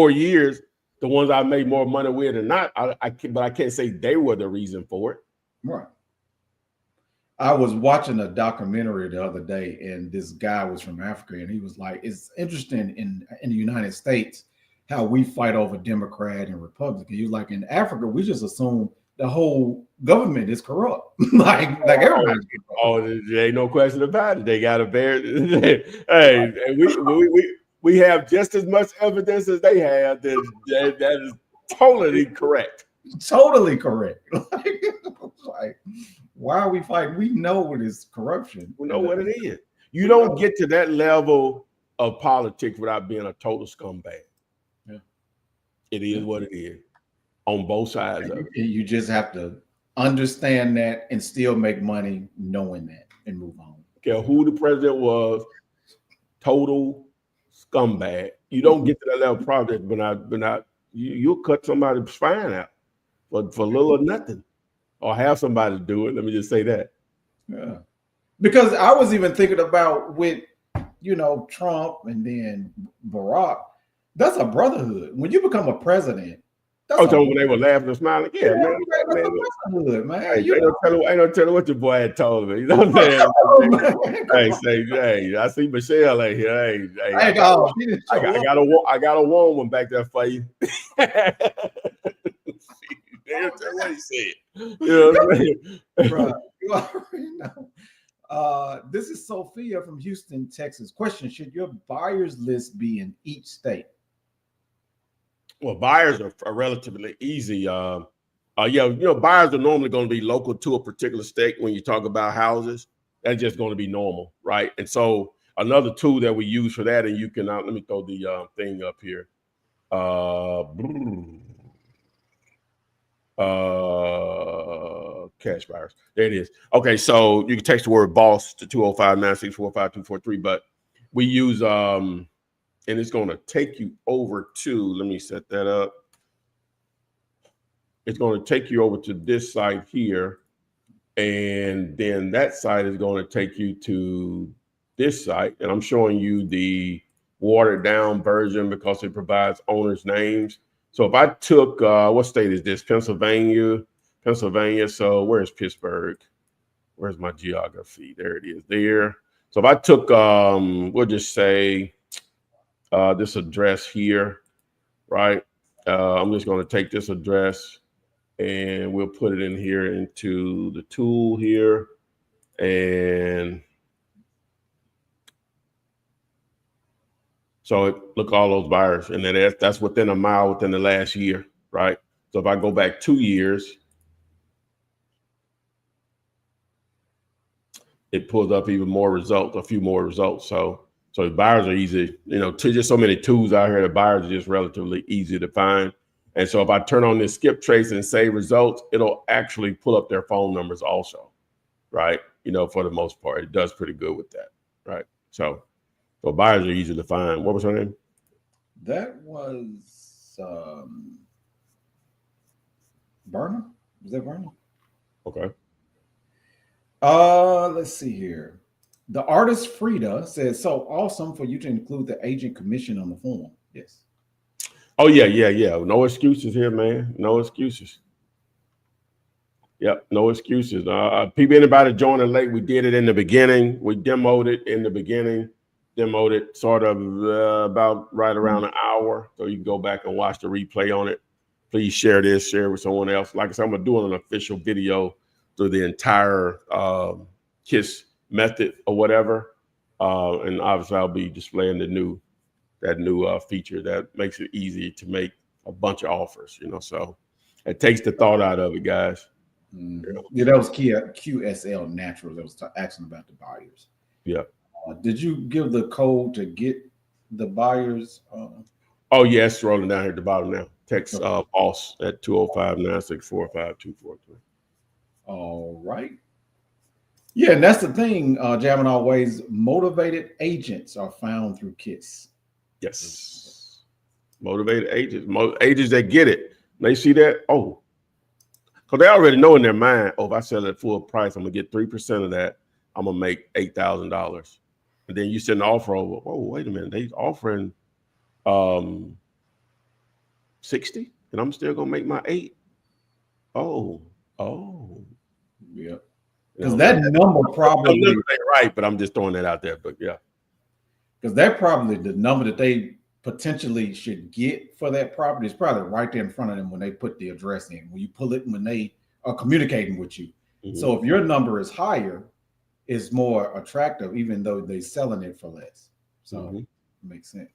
years the ones I made more money with or not. But I can't say they were the reason for it. Right. I was watching a documentary the other day, and this guy was from Africa, and he was like, it's interesting in the United States how we fight over Democrat and Republican. He was like, in Africa, we just assume the whole government is corrupt. like everybody's corrupt. Oh, there ain't no question about it. They got a bear. Hey, we have just as much evidence as they have. That is totally correct. Totally correct. Like, why are we fighting? We know it is corruption. We know what it is. You don't get to that level of politics without being a total scumbag. Yeah. It is what it is on both sides of it. You just have to understand that and still make money knowing that and move on. Care who the president was, total scumbag. You don't get to that level of project, but you'll cut somebody's spine out for little or nothing. Or have somebody do it. Let me just say that. Yeah. Because I was even thinking about with, Trump and then Barack, that's a brotherhood. When you become a president, when they were laughing and smiling. Yeah, man. That's a brotherhood, man. Hey, ain't no telling what your boy had told me. You know what I'm saying? Hey, I see Michelle right here. Hey, I got a warm one back there for you. That's what he said. You know what I mean? Bro, you already know. This is Sophia from Houston, Texas. Question: should your buyers list be in each state? Well, buyers are relatively easy. Buyers are normally going to be local to a particular state. When you talk about houses, that's just going to be normal, right? And so another tool that we use for that, and you can let me throw the thing up here. Cash buyers. There it is. Okay, so you can text the word boss to 205-964-5243, but we use and it's going to take you over to, let me set that up. It's going to take you over to this site here, and then that site is going to take you to this site, and I'm showing you the watered down version because it provides owners' names. So if I took, what state is this? Pennsylvania. So where's Pittsburgh? Where's my geography? There it is there. So if I took, we'll just say this address here, right? I'm just going to take this address and we'll put it in here into the tool here. And so look, all those buyers, and then that's within a mile within the last year, right? So if I go back 2 years, it pulls up even more results, a few more results. So buyers are easy, just so many tools out here. The buyers are just relatively easy to find. And so if I turn on this skip trace and save results, it'll actually pull up their phone numbers also, right? For the most part, it does pretty good with that, right? So buyers are easy to find. What was her name? That was Berna. Was that Berna? Okay. Let's see here. The artist Frida says, so awesome for you to include the agent commission on the form. Yes. Oh yeah. No excuses here, man. No excuses. Yep, no excuses. People, anybody joining late, we did it in the beginning. We demoed it in the beginning. Demoed it sort of about right around an hour. So you can go back and watch the replay on it. Please share this, share it with someone else. Like I said, I'm doing an official video through the entire KISS method or whatever. And obviously I'll be displaying that new feature that makes it easy to make a bunch of offers, so it takes the thought out of it, guys. Yeah, that was QSL Naturals that was asking about the buyers. Yeah. Did you give the code to get the buyers? Oh, yeah, it's rolling down here at the bottom now. Text boss at 205-964-5243. All right. Yeah, and that's the thing, Jamming Always. Motivated agents are found through KISS. Yes. Motivated agents. Agents that get it. They see that, because they already know in their mind, if I sell it at full price, I'm going to get 3% of that. I'm going to make $8,000. And then you send an offer over. Oh, wait a minute. They offering 60 and I'm still going to make my 8. Oh. Yeah. Because that number probably ain't right, but I'm just throwing that out there. But yeah. Because that probably the number that they potentially should get for that property is probably right there in front of them when they put the address in, when you pull it, when they are communicating with you. Mm-hmm. So if your number is higher, it's more attractive, even though they're selling it for less. So it makes sense.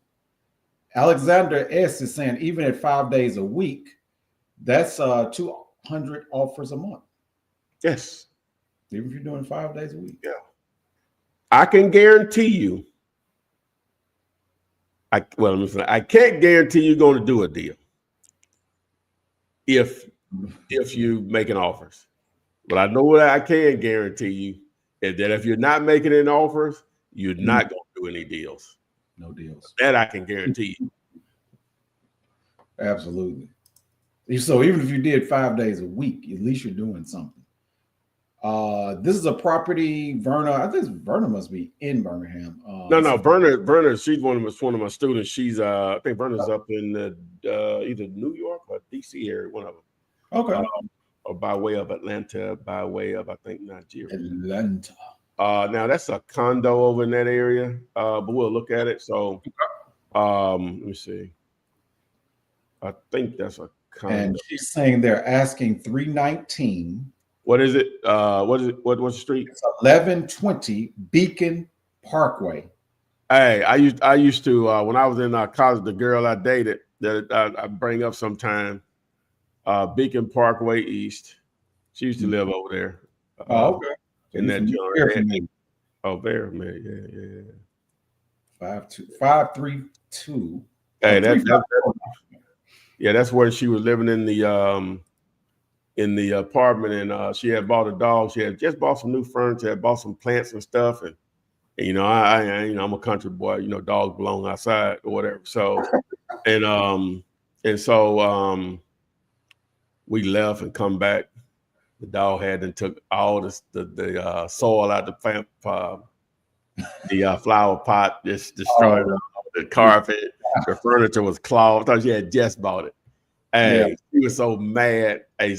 Alexander S is saying, even at 5 days a week, that's 200 offers a month. Yes. Even if you're doing 5 days a week. Yeah. I can guarantee you. I can't guarantee you're going to do a deal if you making offers. But I know what I can guarantee you is that if you're not making any offers, you're not going to do any deals. No deals. That I can guarantee you. Absolutely. So even if you did 5 days a week, at least you're doing something. This is a property, Verna. I think Verna must be in Birmingham. No, Verna. She's one of my students. She's I think Verna's up in either New York or DC area, one of them. Okay. Or by way of Atlanta, by way of I think Nigeria. Atlanta. Now that's a condo over in that area, but we'll look at it. So, let me see. I think that's a condo. And she's saying they're asking $319. What is it? What is it? What's the street? It's 1120 Beacon Parkway. Hey, I used to when I was in college, the girl I dated that I bring up sometime, Beacon Parkway East. She used to live over there. Okay. In that joint. Oh, there, man. Yeah. 532. Hey, that's where she was living in the apartment, and she had bought a dog. She had just bought some new furniture, had bought some plants and stuff, and I'm a country boy. Dogs belong outside or whatever. So, and so we left and come back. The dog had and took all the soil out the flower pot, just destroyed the carpet. The furniture was clogged. I thought she had just bought it. Hey, she was so mad. Hey,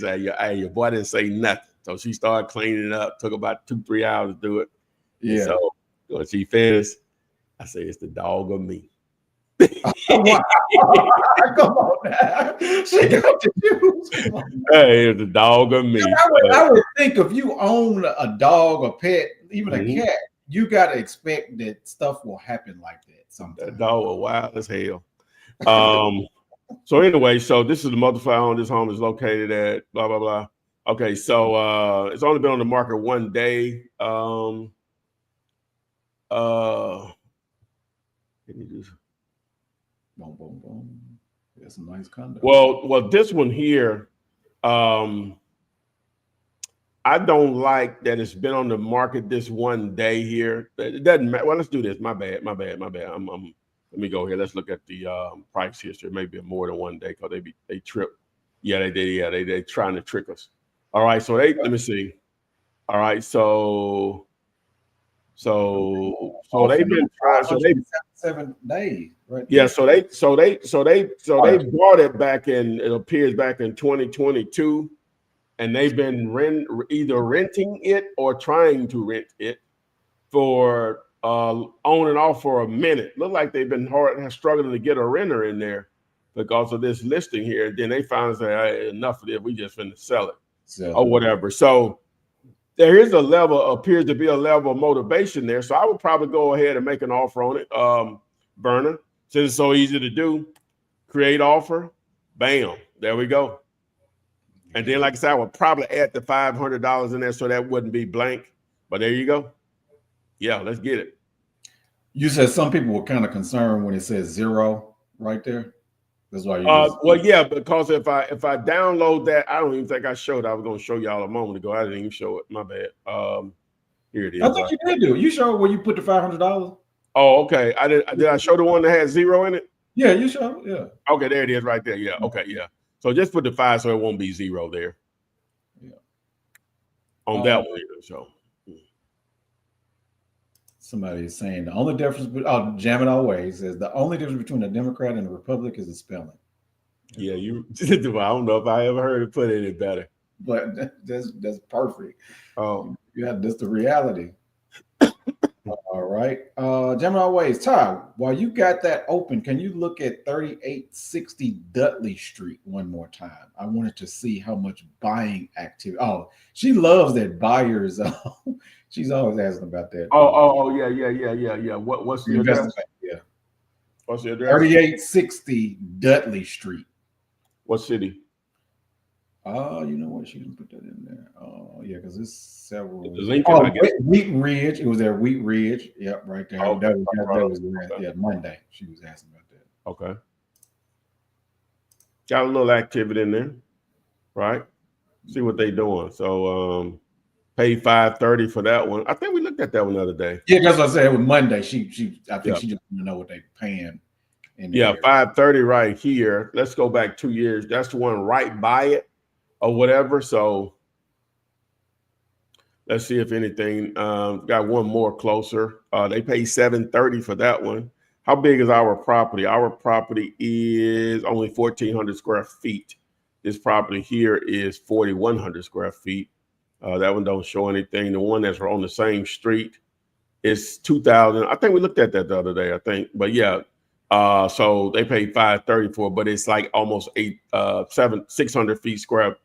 your boy didn't say nothing. So she started cleaning it up. Took about 2-3 hours to do it. Yeah. So when she finished, I said, "It's the dog or me." Come on now. She got to choose. Hey, it's the dog or me. I would think if you own a dog, a pet, even a cat, you got to expect that stuff will happen like that sometimes. That dog was wild as hell. So anyway, so this is the motherfucker home. This home is located at blah, blah, blah. Okay, so it's only been on the market 1 day. Boom, boom, boom. That's a nice condo. Well, this one here, I don't like that it's been on the market this 1 day here. It doesn't matter. Well, let's do this. My bad. Let me go here. Let's look at the price history. Maybe more than 1 day because they trip. Yeah, they did. Yeah, they trying to trick us. All right, so let me see. All right, so they've been trying. So they 7 days, right? Yeah, so they bought it back in, it appears back in 2022, and they've been either renting it or trying to rent it for on and off for a minute. Look like they've been struggling to get a renter in there because of this listing here. And then they finally say, hey, enough of this, we just finna sell it or whatever. So there is appears to be a level of motivation there. So I would probably go ahead and make an offer on it, Berner. Since it's so easy to do, create offer, bam, there we go. And then, like I said, I would probably add the $500 in there so that wouldn't be blank. But there you go. Yeah, let's get it. You said some people were kind of concerned when it says 0 right there. That's why you. Well, yeah, because if I download that, I don't even think I showed. I was going to show y'all a moment ago. I didn't even show it. My bad. Here it is. I think you did do it. You showed where you put the $500. Oh, okay. Did I show the one that had 0 in it? Yeah, you showed. Yeah. Okay, there it is right there. Yeah. Okay. Yeah. So just put the 5 so it won't be 0 there. Yeah. On that one. So. Somebody is saying the only difference, Jam It Always says the only difference between a Democrat and a Republican is the spelling. Yeah, I don't know if I ever heard it put any better. But that's perfect. Oh, yeah, that's the reality. All right. Jam It Always, Ty, while you got that open, can you look at 3860 Dudley Street one more time? I wanted to see how much buying activity. Oh, she loves that buyers. She's always asking about that. Yeah. What's the address? Yeah. What's the address? 3860 Dudley Street. What city? Oh, you know what? She didn't put that in there. Oh, yeah, because it's several. Lincoln, I guess. Wheat Ridge. It was there, Wheat Ridge. Yep, right there. Oh, that was Monday. She was asking about that. Okay. Got a little activity in there, right? See what they doing. So paid $530 for that one. I think we looked at that one the other day. Yeah, that's what I said. It was Monday. I think she just wanted to know what they paying. Yeah, $530 right here. Let's go back 2 years. That's the one right by it or whatever. So let's see if anything. Got one more closer. They pay $730 for that one. How big is our property? Our property is only 1,400 square feet. This property here is 4,100 square feet. That one don't show anything. The one that's on the same street is 2,000. I think we looked at that the other day, I think. But yeah, so they paid $530 for it, but it's like almost 600 feet square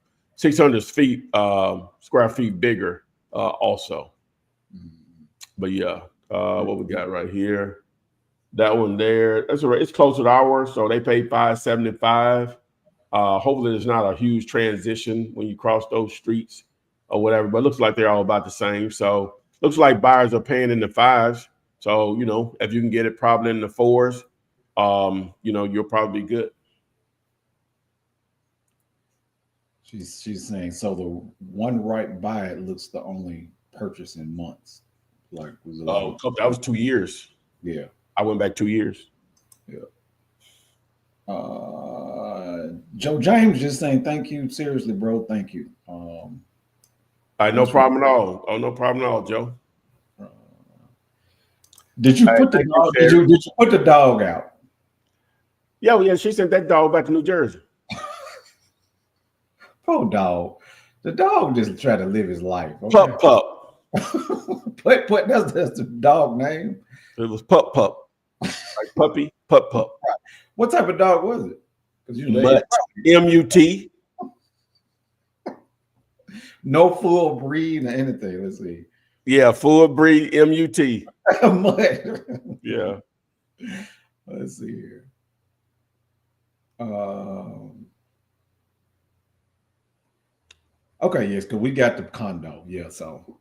feet bigger also. But yeah, what we got right here? That one there, it's closer to ours, so they paid $575. Hopefully there's not a huge transition when you cross those streets or whatever, but it looks like they're all about the same. So looks like buyers are paying in the 5s. So, if you can get it probably in the 4s, you'll probably be good. She's saying, so the one right by it looks the only purchase in months. Like that was 2 years. Yeah. I went back 2 years. Yeah. Joe James just saying, thank you. Seriously, bro. Thank you. All right, no problem at all. Oh, no problem at all, Joe. Did you put the dog? Did you put the dog out? Yeah. She sent that dog back to New Jersey. Poor dog. The dog just tried to live his life. Okay? Pup. That's the dog name. It was Pup. Like puppy, Pup. What type of dog was it? Mutt. M-U-T. No full breed or anything. Let's see. Yeah, full breed M-U-T. Mutt. Yeah. Let's see here. Okay, yes, because we got the condo. Yeah, so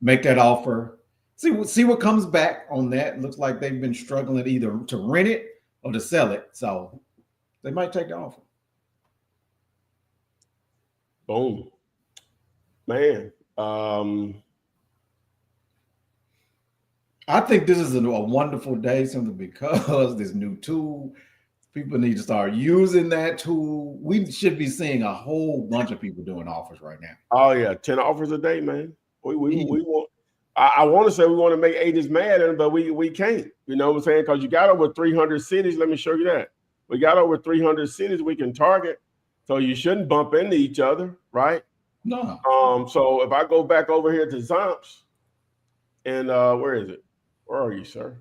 make that offer. See what comes back on that. Looks like they've been struggling either to rent it or to sell it. So they might take the offer. Boom. Man. I think this is a wonderful day simply because this new tool, people need to start using that tool. We should be seeing a whole bunch of people doing offers right now. Oh, yeah. 10 offers a day, man. We want. I want to say we want to make agents mad at them, but we can't. You know what I'm saying? Because you got over 300 cities. Let me show you that. We got over 300 cities we can target. So you shouldn't bump into each other, right? No. So if I go back over here to Zompz, and where is it? Where are you, sir?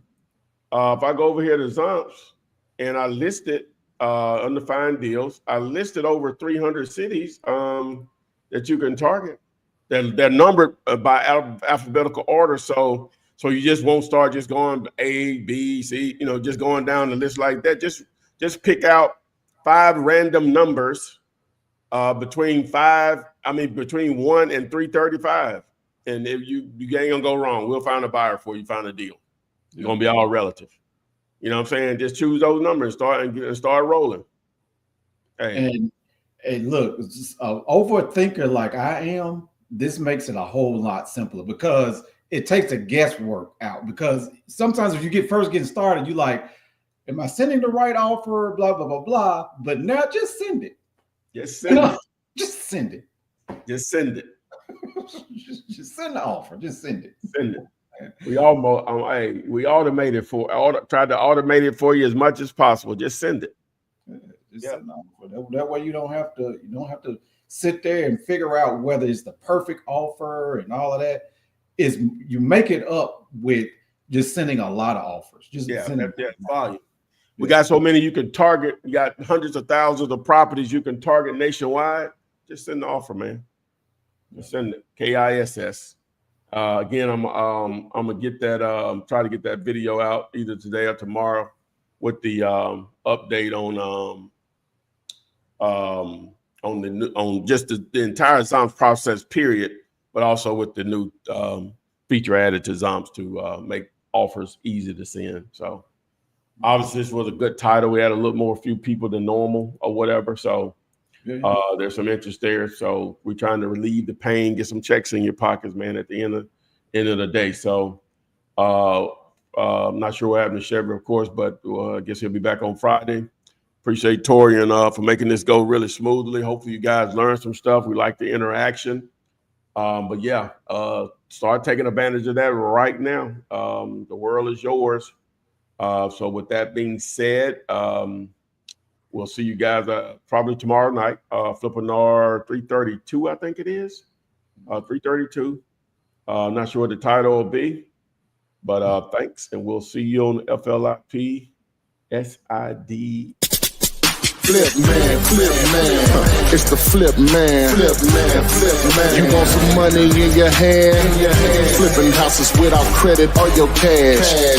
If I go over here to Zompz and I listed under find deals, I listed over 300 cities that you can target. They're numbered by alphabetical order, so you just won't start just going A, B, C, you know, just going down the list like that. Just pick out 5 random numbers between 1 and 335, and if you ain't gonna go wrong. We'll find a buyer for you. Find a deal. It's gonna be all relative. You know what I'm saying? Just choose those numbers, start rolling. Hey. And look, an overthinker like I am, this makes it a whole lot simpler because it takes the guesswork out. Because sometimes if you first getting started, you like, am I sending the right offer? Blah, blah, blah, blah. But now just send it. Just send it. Just send it. Just send it. just send the offer. Just send it. Send it. We automated tried to automate it for you as much as possible. Just send it. Send the offer. That way you don't have to sit there and figure out whether it's the perfect offer and all of that. You make it up with just sending a lot of offers. Just volume. We got so many you can target. You got hundreds of thousands of properties you can target nationwide. Just send the offer, man. Just send it. KISS. Again, I'm gonna get that. Try to get that video out either today or tomorrow with the update on just the entire Zompz process period, but also with the new feature added to Zompz to make offers easy to send. So obviously this was a good title. We had a few people than normal or whatever. So there's some interest there. So we're trying to relieve the pain, get some checks in your pockets, man, at the end of the day. So I'm not sure what happened to Chevy, of course, but I guess he'll be back on Friday. Appreciate Torian for making this go really smoothly. Hopefully you guys learned some stuff. We like the interaction. But yeah, start taking advantage of that right now. The world is yours. So with that being said, we'll see you guys probably tomorrow night. Flipping 332, I think it is. 332. I'm not sure what the title will be, but thanks, and we'll see you on FLIP SID. Flip man, it's the flip man. You want some money in your hand? Flipping houses without credit or your cash.